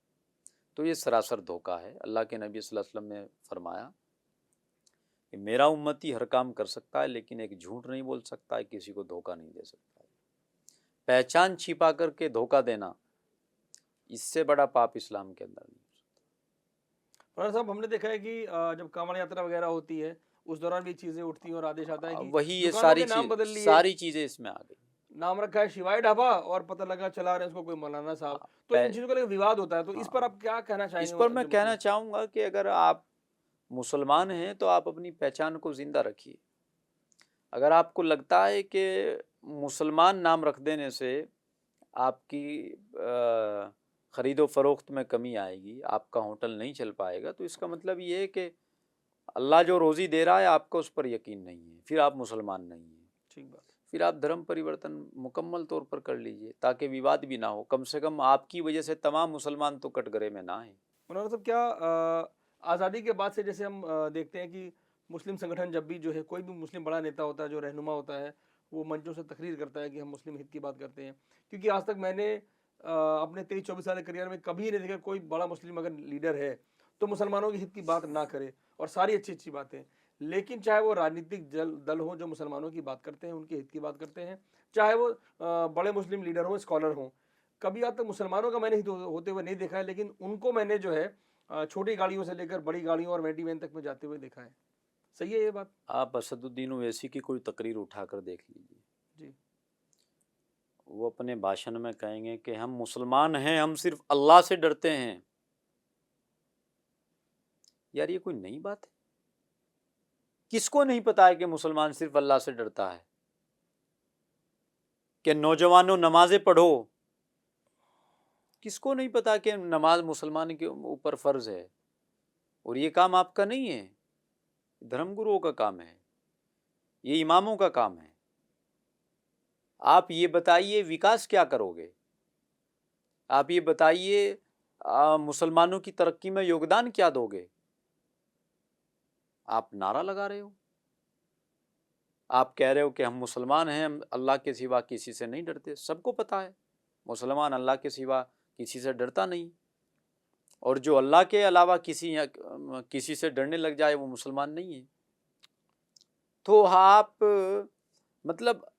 तो ये सरासर धोखा है। अल्लाह के नबी सल्लल्लाहु अलैहि वसल्लम ने फरमाया कि मेरा उम्मती हर काम कर सकता है, लेकिन एक झूठ नहीं बोल सकता है, किसी को धोखा नहीं दे सकता है। पहचान छिपा करके धोखा देना, इससे बड़ा पाप इस्लाम के अंदर नहीं हो सकता। और साहब, हमने देखा है कि जब कांवड़ यात्रा वगैरह होती है उस दौरान भी चीज़ें उठती हैं और आदेश आता है कि वही ये दुकानों के नाम बदल लिए, सारी चीज़ें इसमें आ गई। नाम रखा है शिवाय ढाबा और पता लगा चला रहे हैं उसको कोई मौलाना साहब। तो इन चीज़ों का लेकर विवाद होता है, तो इस पर हाँ, आप क्या कहना इस चाहेंगे? पर मैं जो कहना मुस्लिम चाहूँगा कि अगर आप मुसलमान हैं तो आप अपनी पहचान को ज़िंदा रखिए। अगर आपको लगता है कि मुसलमान नाम रख देने से आपकी ख़रीदो फ़रोख्त में कमी आएगी, आपका होटल नहीं चल पाएगा, तो इसका मतलब ये है कि अल्लाह जो रोज़ी दे रहा है आपको उस पर यकीन नहीं है, फिर आप मुसलमान नहीं हैं। ठीक बात। फिर आप धर्म परिवर्तन मुकम्मल तौर पर कर लीजिए, ताकि विवाद भी ना हो। कम से कम आपकी वजह से तमाम मुसलमान तो कटघरे में ना आए। मौलाना साहब, क्या आज़ादी के बाद से जैसे हम देखते हैं कि मुस्लिम संगठन जब भी जो है, कोई भी मुस्लिम बड़ा नेता होता है जो रहनुमा होता है, वो मंचों से तकरीर करता है कि हम मुस्लिम हित की बात करते हैं, क्योंकि आज तक मैंने अपने 23-24 साल के करियर में कभी नहीं देखा कोई बड़ा मुस्लिम अगर लीडर है तो मुसलमानों के हित की बात ना करे, और सारी अच्छी अच्छी बातें, लेकिन चाहे वो राजनीतिक दल हो जो मुसलमानों की बात करते हैं, उनके हित की बात करते हैं, चाहे वो बड़े मुस्लिम लीडर हों, स्कॉलर हों, कभी आज तक मुसलमानों का मैंने हित होते हुए नहीं देखा है, लेकिन उनको मैंने जो है छोटी गाड़ियों से लेकर बड़ी गाड़ियों और वेंटी वैन तक में जाते हुए देखा है। सही है ये बात? आप असदुद्दीन ओवैसी की कोई तकरीर उठाकर देख लीजिए, जी। वो अपने भाषण में कहेंगे कि हम मुसलमान हैं, हम सिर्फ अल्लाह से डरते हैं। यार, ये कोई नई बात है? किसको नहीं पता है कि मुसलमान सिर्फ अल्लाह से डरता है? कि नौजवानों नमाजें पढ़ो, किसको नहीं पता कि नमाज मुसलमान के ऊपर फ़र्ज है? और ये काम आपका नहीं है, धर्मगुरुओं का काम है, ये इमामों का काम है। आप ये बताइए विकास क्या करोगे? आप ये बताइए मुसलमानों की तरक्की में योगदान क्या दोगे? आप नारा लगा रहे हो। आप कह रहे हो कि हम मुसलमान हैं, हम अल्लाह के सिवा किसी से नहीं डरते। सबको पता है मुसलमान अल्लाह के सिवा किसी से डरता नहीं, और जो अल्लाह के अलावा किसी से डरने लग जाए वो मुसलमान नहीं है। तो आप मतलब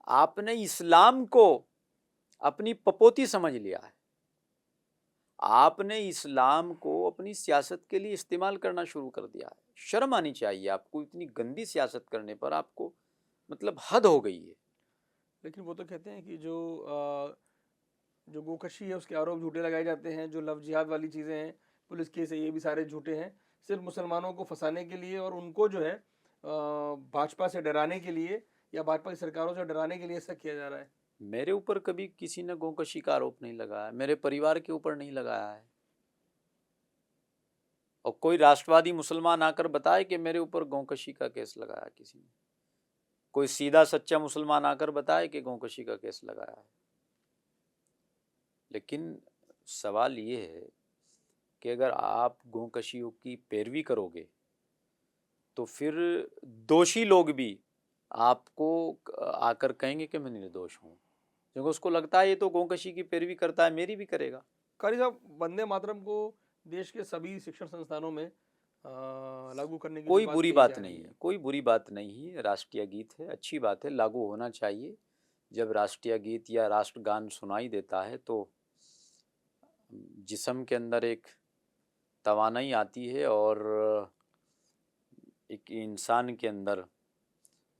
आपने इस्लाम को अपनी पपोती समझ लिया है। आपने इस्लाम को अपनी सियासत के लिए इस्तेमाल करना शुरू कर दिया है। शर्म आनी चाहिए आपको, इतनी गंदी सियासत करने पर आपको, मतलब हद हो गई है। लेकिन वो तो कहते हैं कि जो गोकशी है उसके आरोप झूठे लगाए जाते हैं, जो लव जिहाद वाली चीज़ें हैं, पुलिस केस है, ये भी सारे झूठे हैं, सिर्फ मुसलमानों को फंसाने के लिए और उनको जो है भाजपा से डराने के लिए या भाजपा की सरकारों से डराने के लिए ऐसा किया जा रहा है। मेरे ऊपर कभी किसी ने गोकशी का आरोप नहीं लगाया, मेरे परिवार के ऊपर नहीं लगाया है। और कोई राष्ट्रवादी मुसलमान आकर बताए कि मेरे ऊपर गोकशी का केस लगाया किसी ने, कोई सीधा सच्चा मुसलमान आकर बताए कि गोकशी का केस लगाया है। लेकिन सवाल ये है कि अगर आप गोकशियों की पैरवी करोगे तो फिर दोषी लोग भी आपको आकर कहेंगे कि मैं निर्दोष हूँ, क्योंकि उसको लगता है ये तो गोकशी की पैरवी करता है, मेरी भी करेगा। कारी साहब, वंदे मातरम को देश के सभी शिक्षण संस्थानों में लागू करने की जो कोई बात बुरी कही बात जा नहीं रही है, कोई बुरी बात नहीं है। राष्ट्रीय गीत है, अच्छी बात है, लागू होना चाहिए। जब राष्ट्रीय गीत या राष्ट्रगान सुनाई देता है तो जिस्म के अंदर एक तवानाई आती है और एक इंसान के अंदर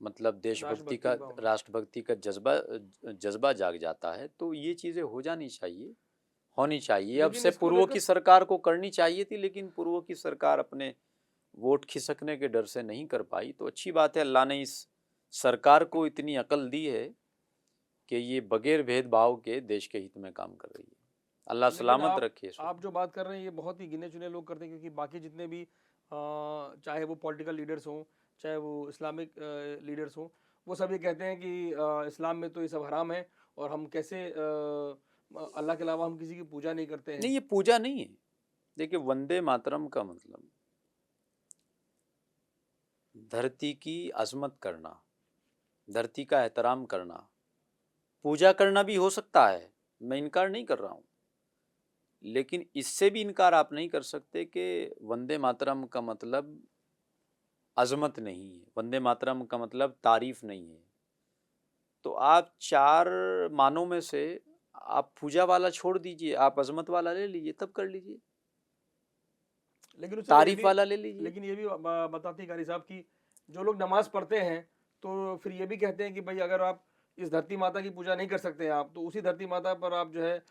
मतलब देशभक्ति का, भावना। राष्ट्रभक्ति का जज्बा जाग जाता है। तो ये चीज़ें हो जानी चाहिए, होनी चाहिए। अब लेकिन से इसको पूर्व की लेकर सरकार को करनी चाहिए थी, लेकिन पूर्व की सरकार अपने वोट खिसकने के डर से नहीं कर पाई। तो अच्छी बात है, अल्लाह ने इस सरकार को इतनी अकल दी है कि ये बगैर भेदभाव के देश के हित में काम कर रही है। अल्लाह लेकिन सलामत रखे इसको। आप जो बात कर रहे हैं ये बहुत ही गिने चुने लोग करते हैं, क्योंकि बाकी जितने भी चाहे वो पॉलिटिकल लीडर्स हों, चाहे वो इस्लामिक लीडर्स हों, वो सब ये कहते हैं कि इस्लाम में तो ये सब हराम है और हम कैसे अल्लाह के अलावा हम किसी की पूजा नहीं करते हैं। नहीं, ये पूजा नहीं है। देखिए, वंदे मातरम का मतलब धरती की अजमत करना, धरती का एहतराम करना, पूजा करना भी हो सकता है, मैं इनकार नहीं कर रहा हूँ। लेकिन इससे भी इनकार आप नहीं कर सकते कि वंदे मातरम का मतलब अजमत नहीं है, वंदे मातरम का मतलब तारीफ नहीं है। तो आप चार मानों में से आप पूजा वाला छोड़ दीजिए, आप अजमत वाला ले लीजिए, तब कर लीजिए, लेकिन उससे तारीफ वाला ले लीजिए। लेकिन ये भी बताती कारी साहब की जो लोग नमाज पढ़ते हैं तो फिर ये भी कहते हैं कि भाई अगर आप इस धरती माता की पूजा नहीं कर सकते हैं आप, तो उसी धरती माता पर आप जो है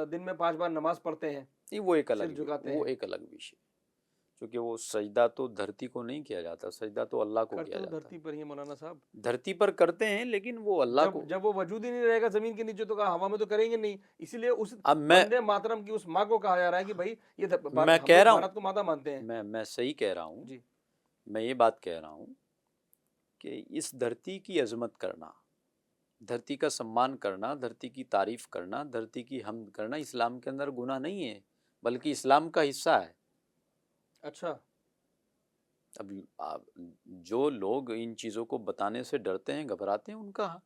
दिन में 5 बार नमाज पढ़ते हैं, नहीं, वो एक सिर अलग झुकाते वो हैं। एक अलग विषय, क्योंकि वो सजदा तो धरती को नहीं किया जाता, सजदा तो अल्लाह को करते किया तो जाता धरती पर ही है मौलाना साहब। है। धरती पर करते हैं, लेकिन वो अल्लाह जब को। जब वो वजूद ही नहीं रहेगा जमीन के नीचे तो कहा हवा में तो करेंगे नहीं, इसीलिए उस अब मैं वंदे मातरम की उस माँ को कहा जा रहा है कि भाई ये मैं हम कह लोग रहा हूँ, भारत को माता मानते हैं। मैं सही कह रहा हूँ, जी। मैं ये बात कह रहा हूँ कि इस धरती की अजमत करना, धरती का सम्मान करना, धरती की तारीफ करना, धरती की हमद करना इस्लाम के अंदर गुनाह नहीं है, बल्कि इस्लाम का हिस्सा है। अच्छा। अब जो लोग इन चीज़ों को बताने से डरते हैं, घबराते हैं, उनका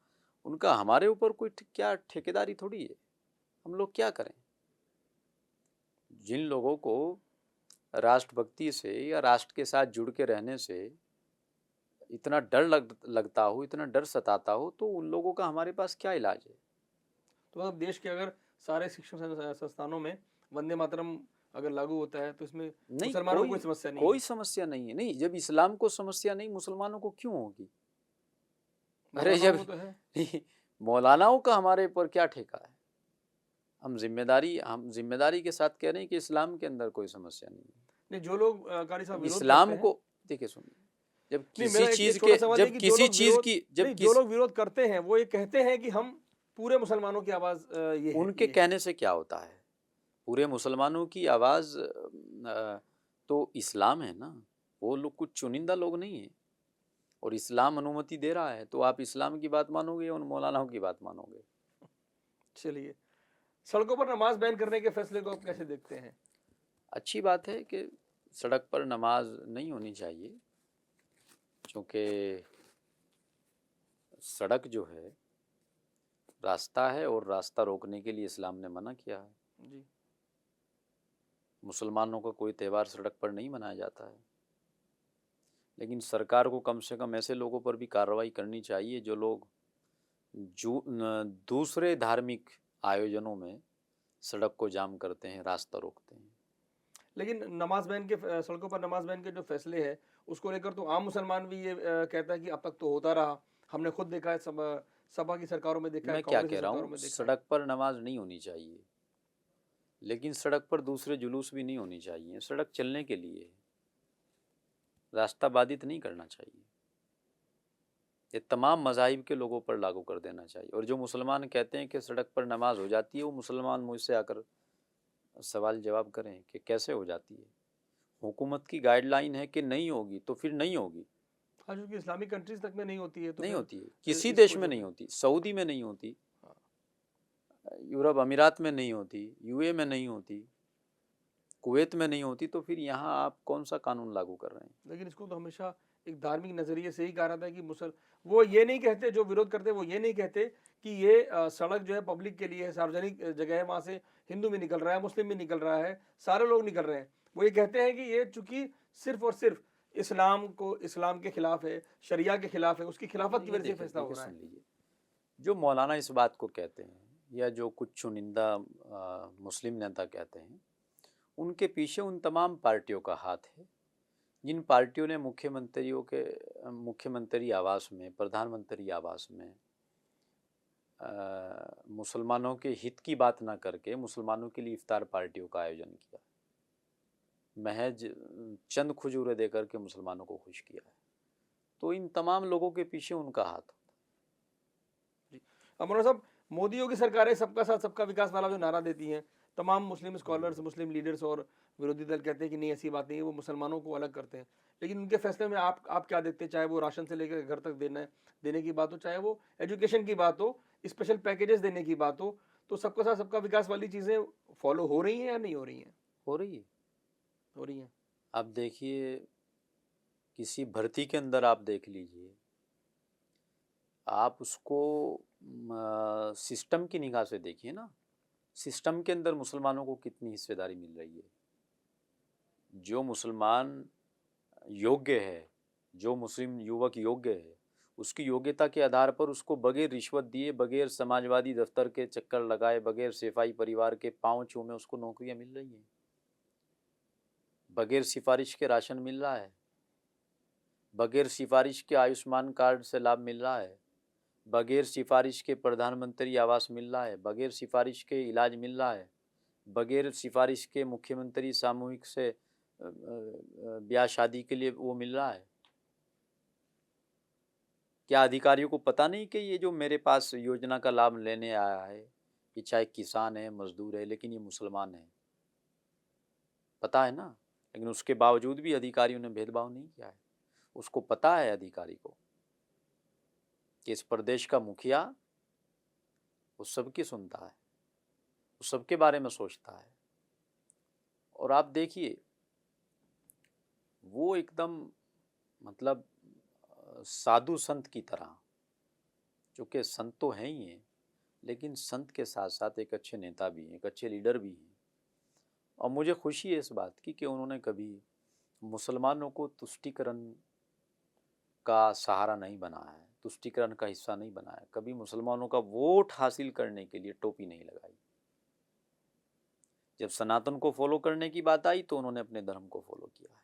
उनका हमारे ऊपर कोई क्या ठेकेदारी थोड़ी है। हम लोग क्या करें? जिन लोगों को राष्ट्रभक्ति से या राष्ट्र के साथ जुड़ के रहने से इतना डर लगता हो, इतना डर सताता हो, तो उन लोगों का हमारे पास क्या इलाज है? तो मतलब देश के अगर सारे शिक्षण संस्थानों में वंदे मातरम अगर लागू होता है तो इसमें नहीं, मुसलमानों को कोई समस्या नहीं कोई है। समस्या नहीं है। नहीं, जब इस्लाम को समस्या नहीं, मुसलमानों को क्यों होगी? अरे मौलानाओं जब को तो है। मौलानाओं का हमारे ऊपर क्या ठेका है? हम जिम्मेदारी के साथ कह रहे हैं कि इस्लाम के अंदर कोई समस्या नहीं है। नहीं, जो लोग कारी साहब अब विरोध करते इस्लाम हैं। को देखिए, सुनिए, जब नहीं, किसी मेरा एक चीज छोटा के सवाल है जब कि किसी चीज की जब जो किस लोग विरोध करते हैं वो ये कहते हैं कि हम पूरे मुसलमानों की आवाज ये है उनके ये। कहने से क्या होता है? पूरे मुसलमानों की आवाज तो इस्लाम है ना, वो लोग कुछ चुनिंदा लोग नहीं है, और इस्लाम अनुमति दे रहा है, तो आप इस्लाम की बात मानोगे या उन मौलानाओं की बात मानोगे? चलिए, सड़कों पर नमाज बैन करने के फैसले को आप कैसे देखते हैं? अच्छी बात है कि सड़क पर नमाज नहीं होनी चाहिए, क्योंकि सड़क जो है रास्ता है, और रास्ता रोकने के लिए इस्लाम ने मना किया है। जी। मुसलमानों का कोई त्यौहार सड़क पर नहीं मनाया जाता है, लेकिन सरकार को कम से कम ऐसे लोगों पर भी कार्रवाई करनी चाहिए जो लोग दूसरे धार्मिक आयोजनों में सड़क को जाम करते हैं, रास्ता रोकते हैं। लेकिन नमाज बैन के सड़कों पर नमाज बैन के जो फैसले हैं उसको लेकर तो आम मुसलमान भी ये कहता है कि अब तक तो होता रहा, हमने खुद देखा है, सपा की सरकारों में देखा है, मैं क्या कांग्रेस की कह रहा सरकारों हूँ, में देखा है। सड़क पर नमाज नहीं होनी चाहिए, लेकिन सड़क पर दूसरे जुलूस भी नहीं होनी चाहिए। सड़क चलने के लिए है, रास्ता बाधित नहीं करना चाहिए। ये तमाम मज़ाहिब के लोगों पर लागू कर देना चाहिए। और जो मुसलमान कहते हैं कि सड़क पर नमाज हो जाती है, वो मुसलमान मुझसे आकर सवाल जवाब करें कि कैसे हो जाती है। हुकूमत की गाइडलाइन है कि नहीं होगी, तो फिर नहीं होगी। हाँ, क्योंकि इस्लामिक कंट्रीज तक में नहीं होती है तो नहीं फिर होती है, किसी इसको देश में जो नहीं है। होती, सऊदी में नहीं होती, हाँ। यूरोप अमीरात में नहीं होती, यूए में नहीं होती, कुवैत में नहीं होती, तो फिर यहाँ आप कौन सा कानून लागू कर रहे हैं? लेकिन इसको तो हमेशा एक धार्मिक नजरिए से ही कहा जाता है कि मुसल वो ये नहीं कहते, जो विरोध करते हैं वो ये नहीं कहते कि ये सड़क जो है पब्लिक के लिए है, सार्वजनिक जगह है, वहां से हिंदू भी निकल रहा है, मुस्लिम भी निकल रहा है, सारे लोग निकल रहे हैं। वो ये कहते हैं कि ये चूंकि सिर्फ और सिर्फ इस्लाम के खिलाफ है, शरिया के खिलाफ है, उसकी खिलाफत की वजह से फैसला हो रहा है। सुन लीजिए, जो मौलाना इस बात को कहते हैं या जो कुछ चुनिंदा मुस्लिम नेता कहते हैं, उनके पीछे उन तमाम पार्टियों का हाथ है जिन पार्टियों ने मुख्यमंत्री आवास में, प्रधानमंत्री आवास में मुसलमानों के हित की बात ना करके मुसलमानों के लिए इफ्तार पार्टियों का आयोजन किया, महज चंद खजूरें देकर के मुसलमानों को खुश किया है। तो इन तमाम लोगों के पीछे उनका हाथ होता जी। अब मौलाना साहब, मोदी योगी सरकारें सबका साथ सबका विकास वाला जो नारा देती हैं, तमाम मुस्लिम स्कॉलर्स, मुस्लिम लीडर्स और विरोधी दल कहते हैं कि नहीं, ऐसी बात नहीं है, वो मुसलमानों को अलग करते हैं। लेकिन उनके फैसले में आप क्या देखते हैं? चाहे वो राशन से लेकर घर तक देने की बात हो, चाहे वो एजुकेशन की बात हो, स्पेशल पैकेजेस देने की बात हो, तो सबका साथ सबका विकास वाली चीज़ें फॉलो हो रही हैं या नहीं हो रही हैं? हो रही है। हो रही हैं। आप देखिए, किसी भर्ती के अंदर आप देख लीजिए, आप उसको सिस्टम की निगाह से देखिए ना, सिस्टम के अंदर मुसलमानों को कितनी हिस्सेदारी मिल रही है। जो मुसलमान योग्य है, जो मुस्लिम युवक योग्य है, उसकी योग्यता के आधार पर उसको बगैर रिश्वत दिए, बगैर समाजवादी दफ्तर के चक्कर लगाए, बगैर सिपाही परिवार के पाँव चूमे उसको नौकरियां मिल रही हैं, बगैर सिफारिश के राशन मिल रहा है, बगैर सिफारिश के आयुष्मान कार्ड से लाभ मिल रहा है, बगैर सिफारिश के प्रधानमंत्री आवास मिल रहा है, बगैर सिफारिश के इलाज मिल रहा है, बगैर सिफारिश के मुख्यमंत्री सामूहिक से ब्याह शादी के लिए वो मिल रहा है। क्या अधिकारियों को पता नहीं कि ये जो मेरे पास योजना का लाभ लेने आया है, ये चाहे किसान है, मजदूर है, लेकिन ये मुसलमान है? पता है ना, लेकिन उसके बावजूद भी अधिकारियों ने भेदभाव नहीं किया है। उसको पता है अधिकारी को कि इस प्रदेश का मुखिया वो सबकी सुनता है, वो सबके बारे में सोचता है। और आप देखिए, वो एकदम मतलब साधु संत की तरह, चूँकि संत तो हैं ही हैं, लेकिन संत के साथ साथ एक अच्छे नेता भी हैं, एक अच्छे लीडर भी हैं। और मुझे खुशी है इस बात की कि उन्होंने कभी मुसलमानों को तुष्टीकरण का सहारा नहीं बनाया है, तुष्टीकरण का हिस्सा नहीं बनाया, कभी मुसलमानों का वोट हासिल करने के लिए टोपी नहीं लगाई। जब सनातन को फॉलो करने की बात आई तो उन्होंने अपने धर्म को फॉलो किया है,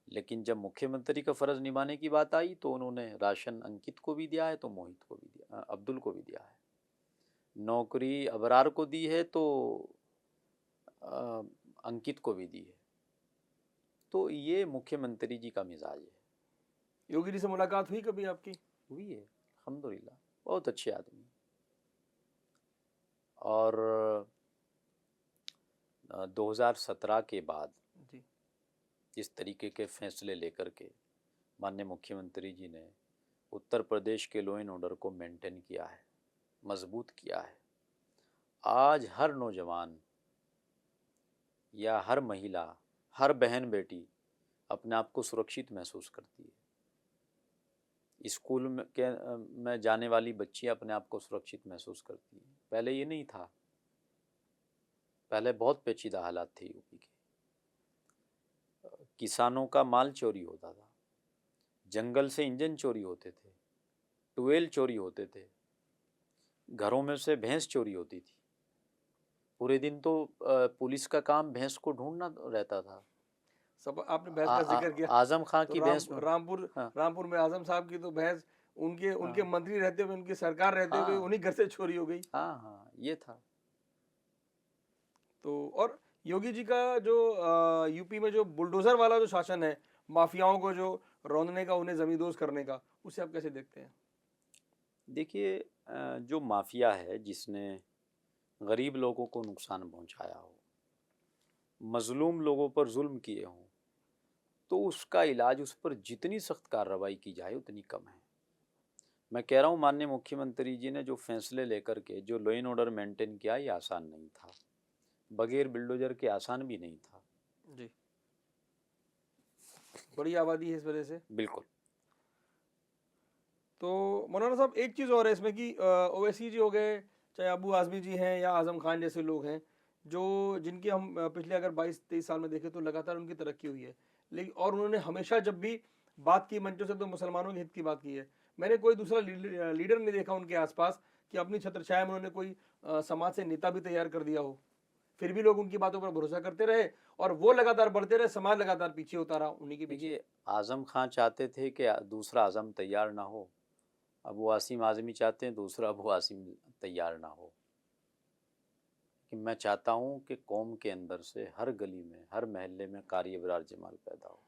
लेकिन जब मुख्यमंत्री का फर्ज निभाने की बात आई तो उन्होंने राशन अंकित को भी दिया है, तो मोहित को भी दिया, अब्दुल को भी दिया है। नौकरी अबरार को दी है तो अंकित को भी दी है। तो ये मुख्यमंत्री जी का मिजाज है। योगी जी से मुलाकात हुई कभी आपकी? हुई है, अल्हम्दुलिल्लाह, बहुत अच्छे आदमी। और 2017 के बाद जी। जिस तरीके के फैसले लेकर के माननीय मुख्यमंत्री जी ने उत्तर प्रदेश के लॉ एंड ऑर्डर को मेंटेन किया है, मजबूत किया है, आज हर नौजवान या हर महिला, हर बहन बेटी अपने आप को सुरक्षित महसूस करती है। स्कूल में जाने वाली बच्चियां अपने आप को सुरक्षित महसूस करती हैं। पहले ये नहीं था, पहले बहुत पेचीदा हालात थे यूपी के। किसानों का माल चोरी होता था, जंगल से इंजन चोरी होते थे, ट्यूबवेल चोरी होते थे, घरों में से भैंस चोरी होती थी। पूरे दिन तो पुलिस का काम भैंस को ढूंढना रहता था। सब आपने भैंस का जिक्र किया आजम खां तो की भैंस रामपुर में आजम साहब की तो भैंस उनके मंत्री रहते हुए, उनकी सरकार रहते हुए हाँ, उन्हीं घर से चोरी हो गई। हाँ, ये था। तो और योगी जी का जो यूपी में जो बुलडोजर वाला जो शासन है, माफियाओं को जो रौंदने का, उन्हें जमींदोज करने का, उसे आप कैसे देखते हैं? देखिए, जो माफिया है जिसने गरीब लोगों को नुकसान पहुंचाया हो, मजलूम लोगों पर जुल्म किए हों, तो उसका इलाज, उस पर जितनी सख्त कार्रवाई की जाए उतनी कम है। मैं कह रहा हूँ, माननीय मुख्यमंत्री जी ने जो फैसले लेकर के जो लॉ एंड ऑर्डर मेंटेन किया, ये आसान नहीं था, बगैर बिल्डोजर के आसान भी नहीं था जी। बड़ी आबादी है इस वजह से। बिल्कुल। तो मौलाना साहब, एक चीज़ और है इसमें कि ओवैसी जी हो गए, चाहे अबू आज़मी जी हैं या आज़म खान जैसे लोग हैं, जो जिनकी हम पिछले अगर 22-23 साल में देखें तो लगातार उनकी तरक्की हुई है, लेकिन और उन्होंने हमेशा जब भी बात की मंचों से तो मुसलमानों के हित की बात की है। मैंने कोई दूसरा लीडर नहीं देखा उनके आसपास कि अपनी छत्रछाया में उन्होंने कोई समाज से नेता भी तैयार कर दिया हो। फिर भी लोग उनकी बातों पर भरोसा करते रहे और वो लगातार बढ़ते रहे, समाज लगातार पीछे होता रहा उन्हीं के पीछे। देखिए, आज़म खां चाहते थे कि दूसरा आज़म तैयार ना हो, अबू आसिम आज़मी चाहते हैं दूसरा अबू आसिम तैयार ना हो। कि मैं चाहता हूँ कि कौम के अंदर से हर गली में, हर महल्ले में कारी अबरार जमाल पैदा हो।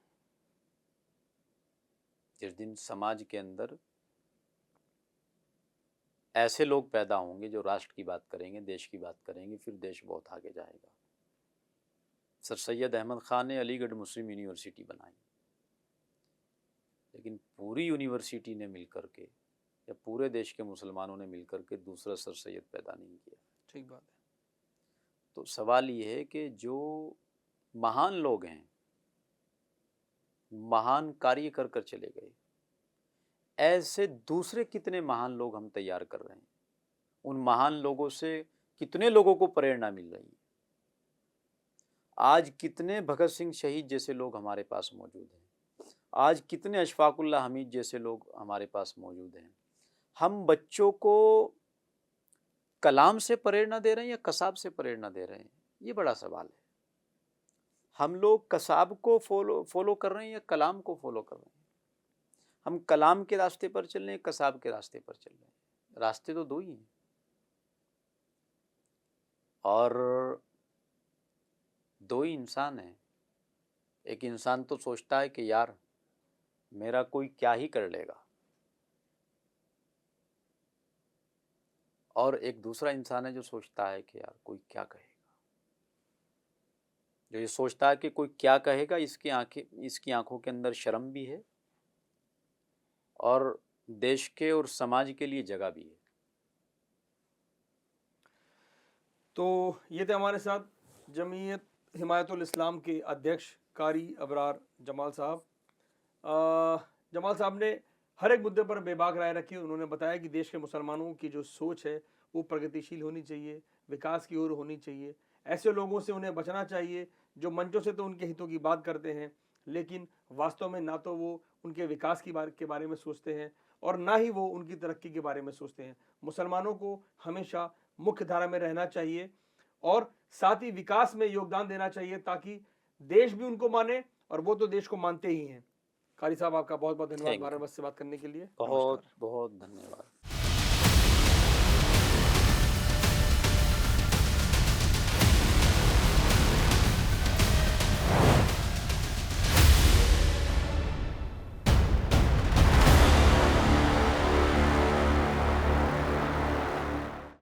जिस दिन समाज के अंदर ऐसे लोग पैदा होंगे जो राष्ट्र की बात करेंगे, देश की बात करेंगे, फिर देश बहुत आगे जाएगा। सर सैयद अहमद ख़ान ने अलीगढ़ मुस्लिम यूनिवर्सिटी बनाई, लेकिन पूरी यूनिवर्सिटी ने मिलकर के या पूरे देश के मुसलमानों ने मिलकर के दूसरा सर सैयद पैदा नहीं किया। ठीक बात है। तो सवाल ये है कि जो महान लोग हैं, महान कार्य कर कर चले गए, ऐसे दूसरे कितने महान लोग हम तैयार कर रहे हैं? उन महान लोगों से कितने लोगों को प्रेरणा मिल रही है? आज कितने भगत सिंह शहीद जैसे लोग हमारे पास मौजूद हैं? आज कितने अशफाकुल्लाह हमीद जैसे लोग हमारे पास मौजूद हैं? हम बच्चों को कलाम से प्रेरणा दे रहे हैं या कसाब से प्रेरणा दे रहे हैं? ये बड़ा सवाल है। हम लोग कसाब को फॉलो कर रहे हैं या कलाम को फॉलो कर रहे हैं? हम कलाम के रास्ते पर चल रहे हैं, कसाब के रास्ते पर चल रहे हैं? रास्ते तो दो ही हैं। और दो ही इंसान हैं। एक इंसान तो सोचता है कि यार मेरा कोई क्या ही कर लेगा, और एक दूसरा इंसान है जो सोचता है कि यार कोई क्या कहेगा। जो ये सोचता है कि कोई क्या कहेगा, इसकी आंखों के अंदर शर्म भी है और देश के और समाज के लिए जगह भी है। तो ये थे हमारे साथ जमीयत हिमायतुल इस्लाम के अध्यक्ष कारी अबरार जमाल साहब। जमाल साहब ने हर एक मुद्दे पर बेबाक राय रखी। उन्होंने बताया कि देश के मुसलमानों की जो सोच है वो प्रगतिशील होनी चाहिए, विकास की ओर होनी चाहिए। ऐसे लोगों से उन्हें बचना चाहिए जो मंचों से तो उनके हितों की बात करते हैं, लेकिन वास्तव में ना तो वो उनके विकास के बारे में सोचते हैं और ना ही वो उनकी तरक्की के बारे में सोचते हैं। मुसलमानों को हमेशा मुख्य धारा में रहना चाहिए और साथ ही विकास में योगदान देना चाहिए ताकि देश भी उनको माने, और वो तो देश को मानते ही हैं। कारी साहब, आपका बहुत बहुत धन्यवाद भारत बस से बात करने के लिए। बहुत बहुत धन्यवाद।